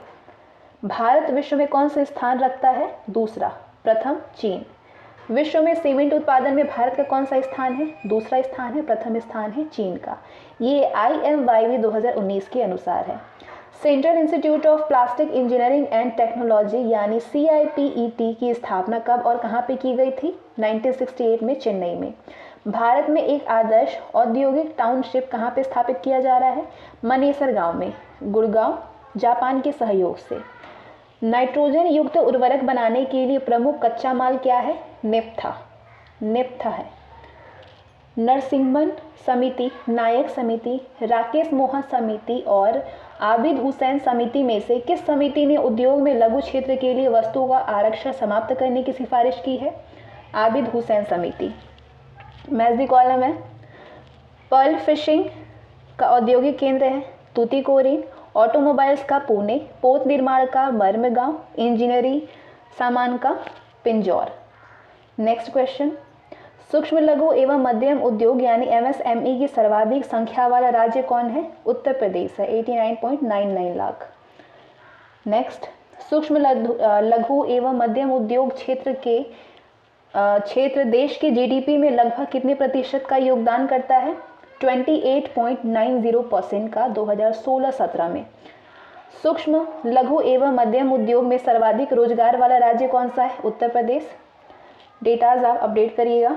भारत विश्व में कौन सा स्थान रखता है? दूसरा। प्रथम चीन। विश्व में सीमेंट उत्पादन में भारत का कौन सा स्थान है? दूसरा स्थान है। प्रथम स्थान है चीन का। ये IMYB 2019 के अनुसार है। Central institute of plastic engineering and technology यानी CIPET की स्थापना कब और कहाँ पे की गई थी? 1968 में चेन्नई में। भारत में एक आदर्श औद्योगिक टाउनशिप कहाँ पे स्थापित किया जा रहा है? मनेसर गांव में, गुड़गांव, जापान के सहयोग से। नाइट्रोजन युक्त उर्वरक बनाने के लिए प्रमुख कच्चा माल क्या है? नेप्था है। नरसिम्हन समिति, नायक समिति, राकेश मोहन समिति और आबिद हुसैन समिति में से किस समिति ने उद्योग में लघु क्षेत्र के लिए वस्तुओं का आरक्षण समाप्त करने की सिफारिश की है? आबिद हुसैन समिति। मैच दी कॉलम है, पर्ल फिशिंग का औद्योगिक केंद्र है तूतीकोरिन, ऑटोमोबाइल्स का पुणे, पोत निर्माण का मर्मगांव, इंजीनियरिंग सामान का पिंजौर। नेक्स्ट क्वेश्चन, सूक्ष्म लघु एवं मध्यम उद्योग यानी एमएसएमई की सर्वाधिक संख्या वाला राज्य कौन है? उत्तर प्रदेश है, 89.99 लाख। नेक्स्ट, सूक्ष्म लघु एवं मध्यम उद्योग क्षेत्र देश के जीडीपी में लगभग कितने प्रतिशत का योगदान करता है? 28.90% का 2016-17 में। सूक्ष्म लघु एवं मध्यम उद्योग में सर्वाधिक रोजगार वाला राज्य कौन सा है? उत्तर प्रदेश। डेटाज आप अपडेट करिएगा।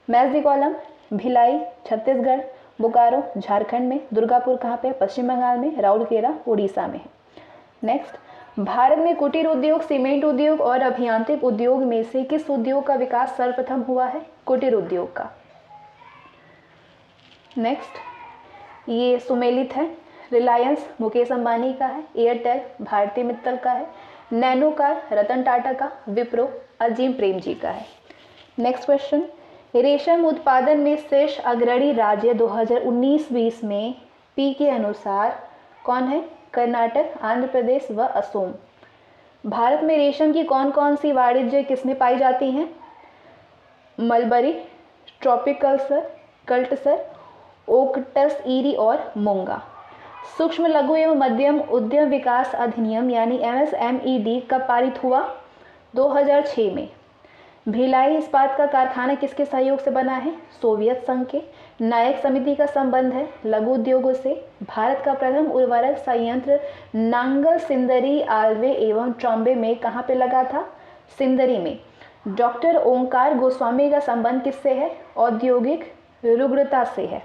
Match the column, Bhilai Chhattisgarh, Bokaro Jharkhand में, दुर्गापुर कहाँ पे? पश्चिम बंगाल में, राउरकेला उड़ीसा में है। नेक्स्ट, भारत में कुटीर उद्योग, सीमेंट उद्योग और अभियांत्रिक उद्योग में से किस उद्योग का विकास सर्वप्रथम हुआ है? कुटीर उद्योग का। नेक्स्ट, ये सुमेलित है, रिलायंस मुकेश अंबानी का है, एयरटेल भारती मित्तल का है, नैनो कार रतन टाटा का, विप्रो अजीम प्रेमजी का है। नेक्स्ट क्वेश्चन, रेशम उत्पादन में शीर्ष अग्रणी राज्य 2019-20 में पी के अनुसार कौन है? कर्नाटक, आंध्र प्रदेश व असम। भारत में रेशम की कौन कौन सी वाणिज्य किस्में पाई जाती हैं? मलबरी, ट्रॉपिकल्सर, कल्टसर, ओकटस ईरी और मूंगा। सूक्ष्म लघु एवं मध्यम उद्यम विकास अधिनियम यानी एमएसएमईडी कब पारित हुआ? 2006 में। भिलाई इस्पात का कारखाना किसके सहयोग से बना है? सोवियत संघ के। नायक समिति का संबंध है लघु उद्योगों से। भारत का प्रथम उर्वरक संयंत्र नांगल सिंदरी आलवे एवं ट्रॉम्बे में कहाँ पे लगा था? सिंदरी में। डॉक्टर ओंकार गोस्वामी का संबंध किससे है? औद्योगिक रुग्णता से है।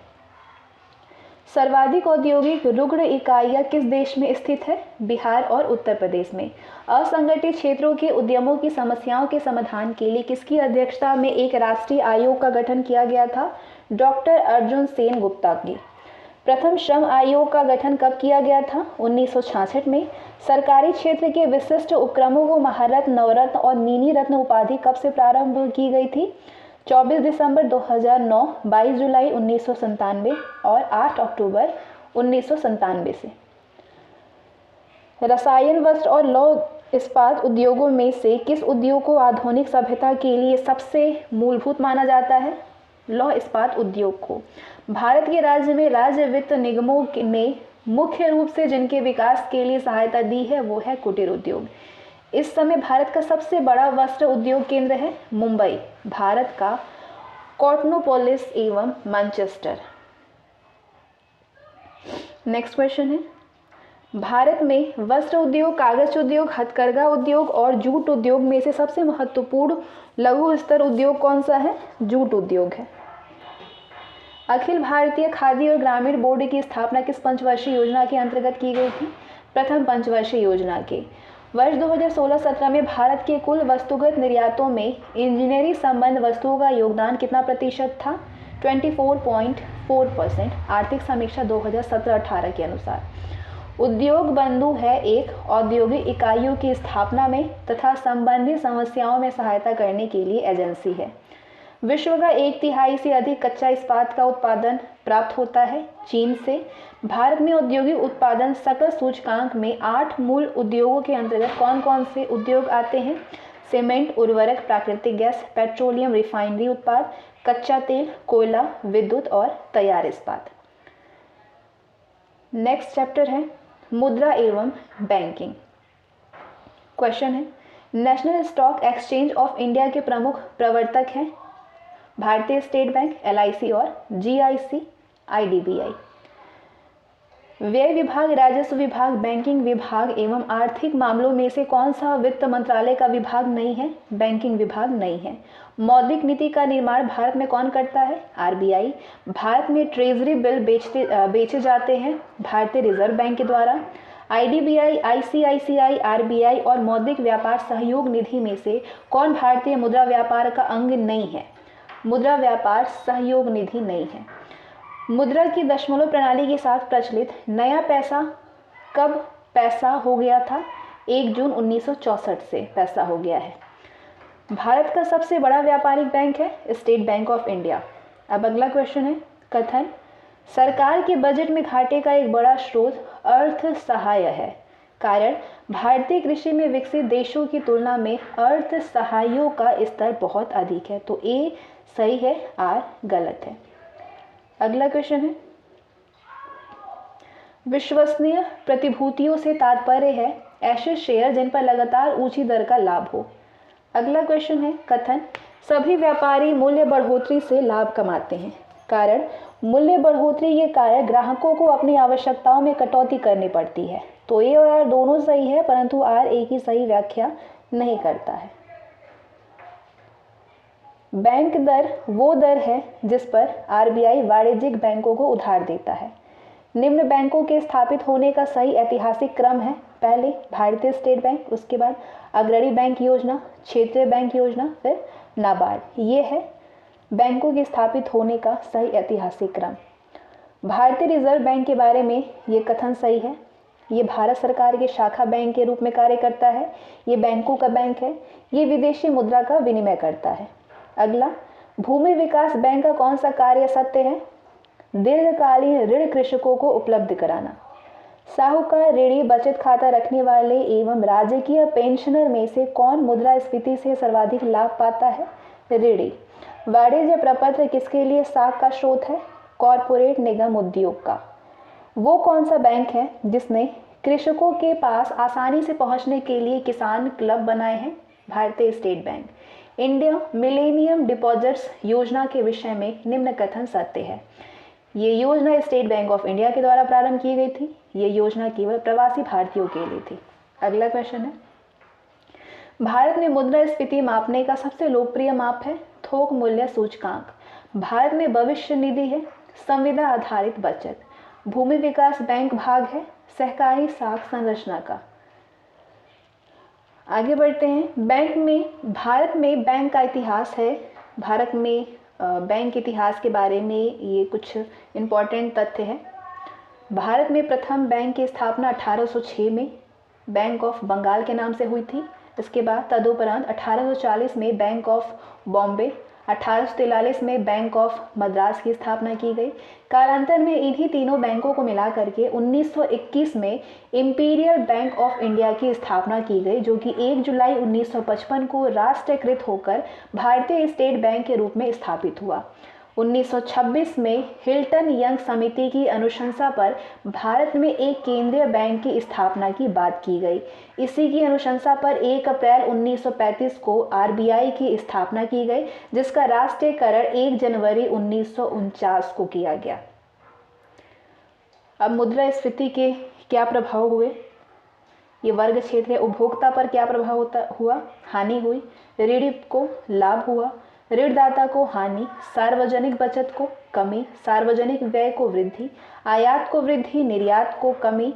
सर्वाधिक औद्योगिक रुग्ण इकाइयाँ किस देश में स्थित है? बिहार और उत्तर प्रदेश में। असंगठित क्षेत्रों के उद्यमों की समस्याओं के समाधान के लिए किसकी अध्यक्षता में एक राष्ट्रीय आयोग का गठन किया गया था? डॉक्टर अर्जुन सेन गुप्ता की। प्रथम श्रम आयोग का गठन कब किया गया था? 1966 में। सरकारी क्षेत्र के विशिष्ट उपक्रमों को महारत्न, नवरत्न और मिनी रत्न उपाधि कब से प्रारंभ की गई थी? 24 दिसंबर 2009, 22 जुलाई 1997 और 8 अक्टूबर 1997 से। रसायन, वस्त्र और लौह इस्पात उद्योगों में से किस उद्योग को आधुनिक सभ्यता के लिए सबसे मूलभूत माना जाता है? लौह इस्पात उद्योग को। भारत के राज्य में राज्य वित्त निगमों ने मुख्य रूप से जिनके विकास के लिए सहायता दी है वो है कुटीर उद्योग। इस समय भारत का सबसे बड़ा वस्त्र उद्योग केंद्र है मुंबई, भारत का कॉटनोपोलिस एवं मैनचेस्टर। नेक्स्ट क्वेश्चन है, भारत में वस्त्र उद्योग, कागज उद्योग, हथकरघा उद्योग और जूट उद्योग में से सबसे महत्वपूर्ण लघु स्तर उद्योग कौन सा है? जूट उद्योग है। अखिल भारतीय खादी और ग्रामीण बोर्ड की स्थापना किस पंचवर्षीय योजना के अंतर्गत की गई थी? प्रथम पंचवर्षीय योजना के। वर्ष 2016-17 में भारत के कुल वस्तुगत निर्यातों में इंजीनियरिंग संबंध वस्तुओं का योगदान कितना प्रतिशत था? 24.4%। आर्थिक समीक्षा 2017-18 के अनुसार। उद्योग बंधु है एक औद्योगिक इकाइयों की स्थापना में तथा संबंधित समस्याओं में सहायता करने के लिए एजेंसी है। विश्व का 1/3 से अधिक कच्चा इस्पात का उत्पादन प्राप्त होता है चीन से। भारत में औद्योगिक उत्पादन सकल सूचकांक में 8 मूल उद्योगों के अंतर्गत कौन कौन से उद्योग आते हैं? सीमेंट, उर्वरक, प्राकृतिक गैस, पेट्रोलियम रिफाइनरी उत्पाद, कच्चा तेल, कोयला, विद्युत और तैयार इस्पात। नेक्स्ट चैप्टर है मुद्रा एवं बैंकिंग। क्वेश्चन है, national stock exchange of India के प्रमुख प्रवर्तक हैं भारतीय स्टेट बैंक, LIC और GIC, IDBI। व्यय विभाग, राजस्व विभाग, बैंकिंग विभाग एवं आर्थिक मामलों में से कौन सा वित्त मंत्रालय का विभाग नहीं है? बैंकिंग विभाग नहीं है। मौद्रिक नीति का निर्माण भारत में कौन करता है? RBI। भारत में ट्रेजरी बिल बेचे जाते हैं भारतीय रिजर्व बैंक के द्वारा। IDBI, ICICI, RBI और मौद्रिक व्यापार सहयोग निधि में से कौन भारतीय मुद्रा व्यापार का अंग नहीं है? मुद्रा व्यापार सहयोग निधि नहीं है। मुद्रा की दशमलव प्रणाली के साथ प्रचलित नया पैसा कब पैसा हो गया था? 1 जून 1964 से पैसा हो गया है। भारत का सबसे बड़ा व्यापारिक बैंक है स्टेट बैंक ऑफ इंडिया। अब अगला क्वेश्चन है, कथन सरकार के बजट में घाटे का एक बड़ा स्रोत अर्थ सहाय है। कारण भारतीय कृषि में विकसित देशों की तुलना में अर्थ सहायों का स्तर बहुत अधिक है। तो ए सही है, आर गलत है। अगला क्वेश्चन है, विश्वसनीय प्रतिभूतियों से तात्पर्य है ऐसे शेयर जिन पर लगातार ऊंची दर का लाभ हो। अगला क्वेश्चन है, कथन सभी व्यापारी मूल्य बढ़ोतरी से लाभ कमाते हैं। कारण मूल्य बढ़ोतरी के कारण ग्राहकों को अपनी आवश्यकताओं में कटौती करनी पड़ती है। तो ए और आर दोनों सही है, परंतु आर ए की सही व्याख्या नहीं करता है। बैंक दर वो दर है जिस पर आरबीआई वाणिज्यिक बैंकों को उधार देता है। निम्न बैंकों के स्थापित होने का सही ऐतिहासिक क्रम है, पहले भारतीय स्टेट बैंक, उसके बाद अग्रणी बैंक योजना, क्षेत्रीय बैंक योजना, फिर नाबार्ड। ये है बैंकों के स्थापित होने का सही ऐतिहासिक क्रम। भारतीय रिजर्व बैंक के बारे में ये कथन सही है। ये भारत सरकार के शाखा बैंक के रूप में कार्य करता है। ये बैंकों का बैंक है। ये विदेशी मुद्रा का विनिमय करता है। अगला, भूमि विकास बैंक का कौन सा कार्य सत्य है? दीर्घकालीन ऋण कृषकों को उपलब्ध कराना। साहूकार, ऋणी, बचत खाता रखने वाले एवं राजकीय पेंशनर में से कौन मुद्रास्फीति से सर्वाधिक लाभ पाता है? ऋणी। वाणिज्य प्रपत्र किसके लिए साख का स्रोत है? कॉरपोरेट निगम उद्योग का। वो कौन सा बैंक है जिसने कृषकों के पास आसानी से पहुंचने के लिए किसान क्लब बनाए हैं? भारतीय state bank. India millennium deposits योजना के विषय में निम्न कथन सत्य है। ये योजना स्टेट बैंक ऑफ इंडिया के द्वारा प्रारंभ की गई थी। ये योजना केवल प्रवासी भारतीयों के लिए थी। अगला क्वेश्चन है, भारत में मुद्रास्फीति मापने का सबसे लोकप्रिय माप है थोक मूल्य सूचकांक। भारत में भविष्य निधि है, संविदा आधारित बचत, भूमि विकास बैंक भाग है, सहकारी साख संरचना का। आगे बढ़ते हैं, भारत में बैंक का इतिहास है। भारत में बैंक इतिहास के बारे में ये कुछ इम्पॉर्टेंट तथ्य है। भारत में प्रथम बैंक की स्थापना 1806 में बैंक ऑफ बंगाल के नाम से हुई थी। इसके बाद तदुपरांत 1840 में बैंक ऑफ बॉम्बे, 1843 में बैंक ऑफ मद्रास की स्थापना की गई। कालांतर में इन्हीं तीनों बैंकों को मिला करके 1921 में इंपीरियल बैंक ऑफ इंडिया की स्थापना की गई, जो कि 1 जुलाई 1955 को राष्ट्रीयकृत होकर भारतीय स्टेट बैंक के रूप में स्थापित हुआ। 1926 में हिल्टन यंग समिति की अनुशंसा पर भारत में एक केंद्रीय बैंक की स्थापना की बात की गई। इसी की अनुशंसा पर 1 अप्रैल 1935 को आरबीआई की स्थापना की गई, जिसका राष्ट्रीयकरण 1 जनवरी 1949 को किया गया। अब मुद्रास्फीति के क्या प्रभाव हुए? ये वर्ग क्षेत्रीय उपभोक्ता पर क्या प्रभाव हुआ? हानि हुई। ऋणी को लाभ हुआ, ऋणदाता को हानि, सार्वजनिक बचत को कमी, सार्वजनिक व्यय को वृद्धि, आयात को वृद्धि, निर्यात को कमी,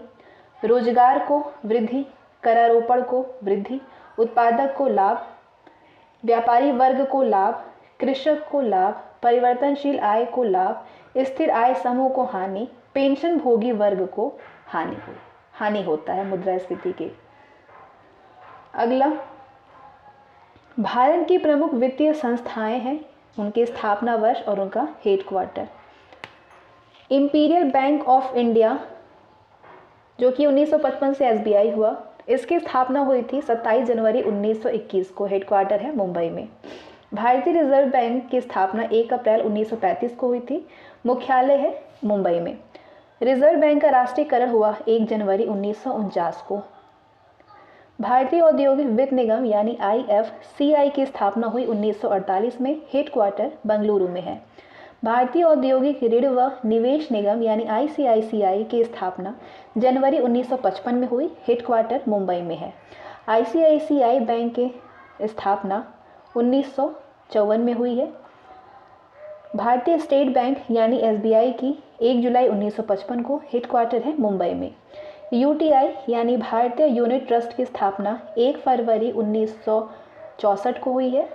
रोजगार को वृद्धि, करारोपण को वृद्धि, उत्पादक को लाभ, व्यापारी वर्ग को लाभ, कृषक को लाभ, परिवर्तनशील आय को लाभ, स्थिर आय समूह को हानि, पेंशन भोगी वर्ग को हानि होता है मुद्रास्फीति के। अगला, भारत की प्रमुख वित्तीय संस्थाएं हैं, उनके स्थापना वर्ष और उनका headquarter. Imperial bank of India, जो कि 1955 से एसबीआई हुआ, इसकी स्थापना हुई थी 27 जनवरी 1921 को। हेडक्वार्टर है मुंबई में। भारतीय रिजर्व बैंक की स्थापना 1 अप्रैल 1935 को हुई थी। मुख्यालय है मुंबई में। रिजर्व बैंक का राष्ट्रीयकरण हुआ 1 जनवरी 1949 को। भारतीय औद्योगिक वित्त निगम यानी आईएफसीआई की स्थापना हुई 1948 में। हेडक्वार्टर बेंगलुरु में है। भारतीय औद्योगिक ऋण व निवेश निगम यानी आईसीआईसीआई की स्थापना जनवरी 1955 में हुई। हेडक्वार्टर मुंबई में है। आईसीआईसीआई बैंक की स्थापना 1954 में हुई है। भारतीय स्टेट बैंक यानी एसबीआई की 1 जुलाई 1955 को। हेडक्वार्टर है मुंबई में। यूटीआई यानी भारतीय यूनिट ट्रस्ट की स्थापना 1 फरवरी 1964 को हुई है।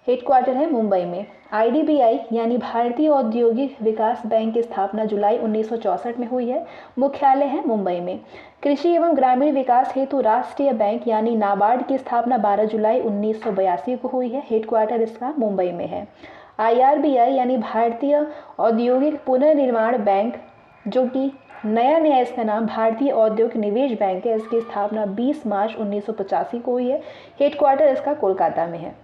हेडक्वार्टर है मुंबई में। आईडीबीआई यानी भारतीय औद्योगिक विकास बैंक की स्थापना जुलाई 1964 में हुई है। मुख्यालय है मुंबई में। कृषि एवं ग्रामीण विकास हेतु राष्ट्रीय बैंक यानी नाबार्ड की स्थापना 12 जुलाई 1982 को हुई है। हेडक्वार्टर इसका मुंबई में है। आईआरबीआई यानी भारतीय औद्योगिक पुनर्निर्माण बैंक, जो कि नया इसका नाम भारतीय औद्योगिक निवेश बैंक है, इसकी स्थापना 20 मार्च 1985 को हुई है। हेडक्वार्टर इसका कोलकाता में है।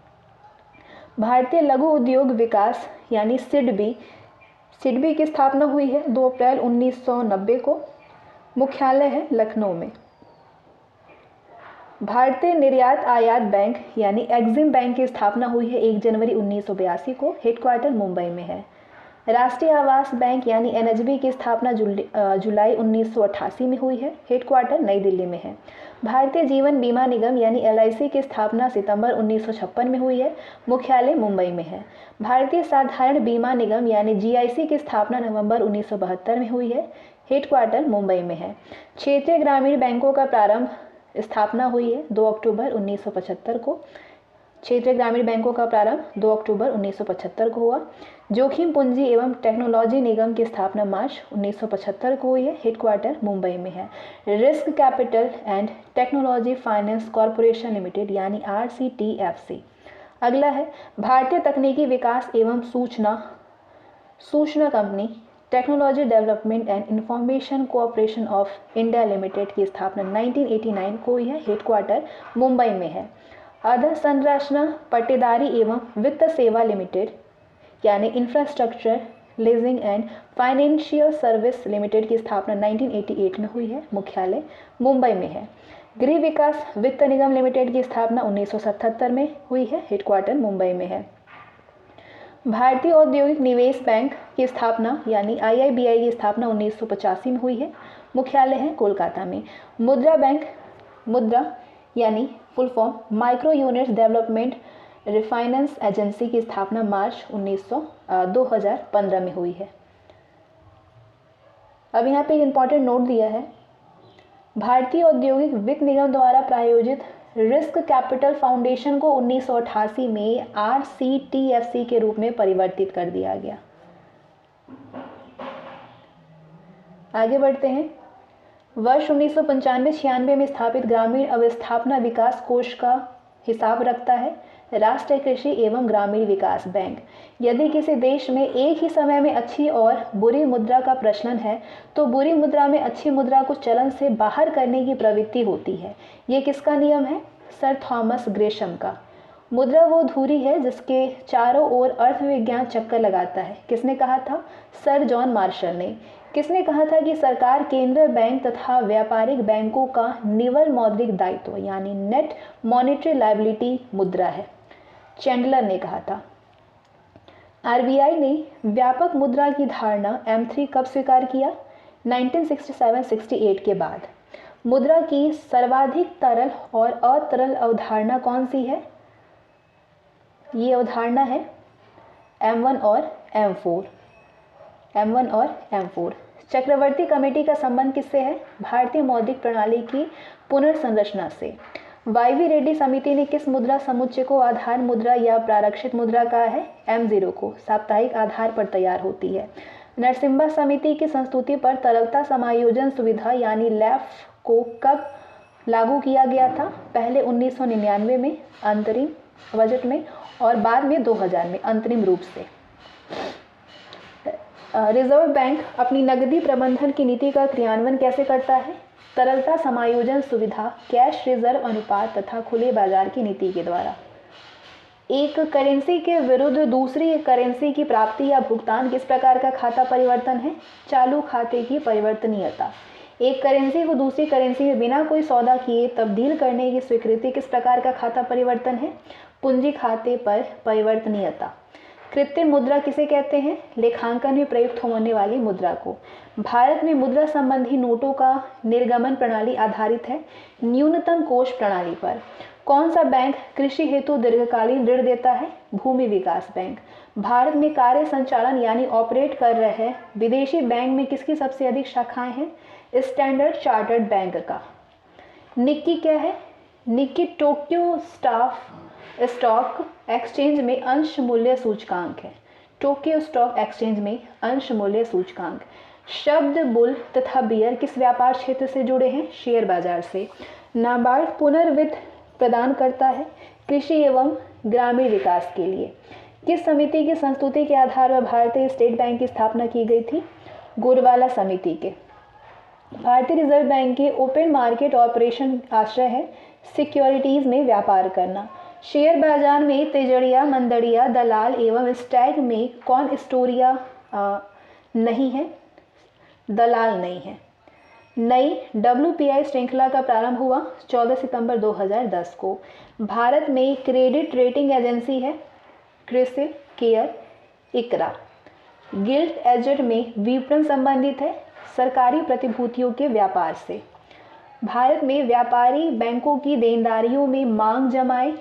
भारतीय लघु उद्योग विकास यानी सिडबी की स्थापना हुई है 2 अप्रैल 1990 को। मुख्यालय है लखनऊ में। भारतीय निर्यात आयात बैंक यानी एक्जिम बैंक की स्थापना हुई है 1 जनवरी 1982 को। हेडक्वार्टर मुंबई में है। राष्ट्रीय आवास बैंक यानी एनएचबी की स्थापना जुलाई 1988 में हुई है। हेडक्वार्टर नई दिल्ली में है। भारतीय जीवन बीमा निगम यानी एलआईसी की स्थापना सितंबर 1956 में हुई है। मुख्यालय मुंबई में है। भारतीय साधारण बीमा निगम यानी जीआईसी की स्थापना नवंबर 1972 में हुई है। हेडक्वार्टर मुंबई में है। क्षेत्रीय ग्रामीण बैंकों का प्रारंभ स्थापना हुई है 2 अक्टूबर 1975 को। क्षेत्रीय ग्रामीण बैंकों का प्रारंभ 2 अक्टूबर 1975 को हुआ। जोखिम पूंजी एवं टेक्नोलॉजी निगम की स्थापना मार्च 1975 को हुई है। हेडक्वार्टर मुंबई में है। Risk capital and technology finance corporation limited यानी आरसीटीएफसी। अगला है भारतीय तकनीकी विकास एवं सूचना company technology development and information cooperation of India limited की स्थापना 1989 को हुई है। हेडक्वार्टर मुंबई में है। अधसंरचना पट्टेदारी एवं वित्त सेवा लिमिटेड यानी infrastructure leasing and financial service limited की स्थापना 1988 में हुई है। मुख्यालय मुंबई में है। गृह विकास वित्त निगम लिमिटेड की स्थापना 1977 में हुई है। हेडक्वार्टर मुंबई में है। भारतीय औद्योगिक निवेश बैंक की स्थापना यानी आईआईबीआई की स्थापना 1985 में हुई है। मुख्यालय है कोलकाता में। मुद्रा यानी full form micro units development refinance agency की स्थापना मार्च 2015 में हुई है। अब यहाँ पे एक इम्पॉर्टेंट नोट दिया है। भारतीय औद्योगिक वित्त निगम द्वारा प्रायोजित रिस्क कैपिटल फाउंडेशन को 1988 में आरसीटीएफसी के रूप में परिवर्तित कर दिया गया। आगे बढ़ते हैं। वर्ष 1995-96 में स्थापित ग्रामीण अवस्थापना विकास कोष का हिसाब रखता है राष्ट्रीय कृषि एवं ग्रामीण विकास बैंक। यदि किसी देश में एक ही समय में अच्छी और बुरी मुद्रा का प्रचलन है तो बुरी मुद्रा में अच्छी मुद्रा को चलन से बाहर करने की प्रवृत्ति होती है। ये किसका नियम है? सर थॉमस ग्रेशम का। मुद्रा वो धुरी है जिसके चारों ओर अर्थविज्ञान चक्कर लगाता है। किसने कहा था? सर जॉन मार्शल ने। किसने कहा था कि सरकार केंद्रीय बैंक तथा व्यापारिक बैंकों का निवल मौद्रिक दायित्व यानी नेट मॉनेटरी लायबिलिटी मुद्रा है? चैंडलर ने कहा था। आरबीआई ने व्यापक मुद्रा की धारणा M3 कब स्वीकार किया? 1967-68 के बाद। मुद्रा की सर्वाधिक तरल और अतरल अवधारणा कौन सी है? ये अवधारणा है M1 और M4। चक्रवर्ती कमेटी का संबंध किससे है? भारतीय मौद्रिक प्रणाली की पुनर्संरचना से। वाईवी रेड्डी समिति ने किस मुद्रा समुच्चय को आधार मुद्रा या प्रारक्षित मुद्रा कहा है? M0 को। साप्ताहिक आधार पर तैयार होती है। नरसिम्हा समिति की संस्तुति पर तरलता समायोजन सुविधा यानी लैफ को कब लागू किया गया था? पहले 1999 में अंतरिम बजट में और बाद में 2000 में अंतरिम रूप से। रिजर्व बैंक अपनी नकदी प्रबंधन की नीति का क्रियान्वयन कैसे करता है? तरलता समायोजन सुविधा, कैश रिजर्व अनुपात तथा खुले बाजार की नीति के द्वारा। एक करेंसी के विरुद्ध दूसरी करेंसी की प्राप्ति या भुगतान किस प्रकार का खाता परिवर्तन है? चालू खाते की परिवर्तनीयता। एक करेंसी को दूसरी करेंसी में बिना कोई सौदा किए तब्दील करने की स्वीकृति किस प्रकार का खाता परिवर्तन है? पूंजी खाते पर परिवर्तनीयता। कृत्रिम मुद्रा किसे कहते हैं? लेखांकन में प्रयुक्त होने वाली मुद्रा को। भारत में मुद्रा संबंधी नोटों का निर्गमन प्रणाली आधारित है न्यूनतम कोष प्रणाली पर। कौन सा बैंक कृषि हेतु दीर्घकालीन ऋण देता है? भूमि विकास बैंक। भारत में कार्य संचालन यानी ऑपरेट कर रहे विदेशी बैंक में किसकी सबसे अधिक शाखाएं हैं? स्टैंडर्ड चार्टर्ड बैंक का। निक्की क्या है? निक्की टोक्यो स्टॉक एक्सचेंज में अंश मूल्य सूचकांक है। टोक्यो स्टॉक एक्सचेंज में अंश मूल्य सूचकांक। शब्द बुल तथा बियर किस व्यापार क्षेत्र से जुड़े हैं? शेयर बाजार से। नाबार्ड पुनर्वित्त प्रदान करता है कृषि एवं ग्रामीण विकास के लिए। किस समिति की संस्तुति के आधार पर भारतीय स्टेट बैंक की स्थापना की गई थी? गोरवाला समिति के। भारतीय रिजर्व बैंक के ओपन मार्केट ऑपरेशन आश्रय है सिक्योरिटीज में व्यापार करना। शेयर बाजार में तेजड़िया, मंदड़िया, दलाल एवं स्टैग में कौन स्टोरिया नहीं है? दलाल नहीं है। नई WPI श्रृंखला का प्रारंभ हुआ 14 सितंबर 2010 को। भारत में क्रेडिट रेटिंग एजेंसी है क्रिसिल, केयर, इकरा। गिल्ट एजेंट में विपणन संबंधित है सरकारी प्रतिभूतियों के व्यापार से। भारत में व्यापारी बैंकों की देनदारियों में मांग जमाए,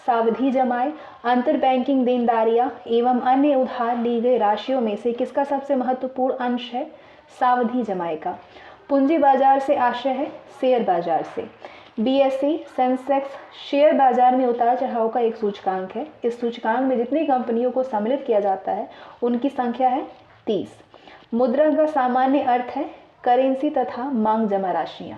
सावधि जमाए, अंतर बैंकिंग देनदारियां एवं अन्य उधार ली गई राशियों में से किसका सबसे महत्वपूर्ण अंश है? सावधि जमाए का। पूंजी बाजार से आशय है शेयर बाजार से। BSE सेंसेक्स शेयर बाजार में उतार चढ़ाव का एक सूचकांक है। इस सूचकांक में जितनी कंपनियों को सम्मिलित किया जाता है उनकी संख्या है 30। मुद्रा का सामान्य अर्थ है करेंसी तथा मांग जमा राशियां।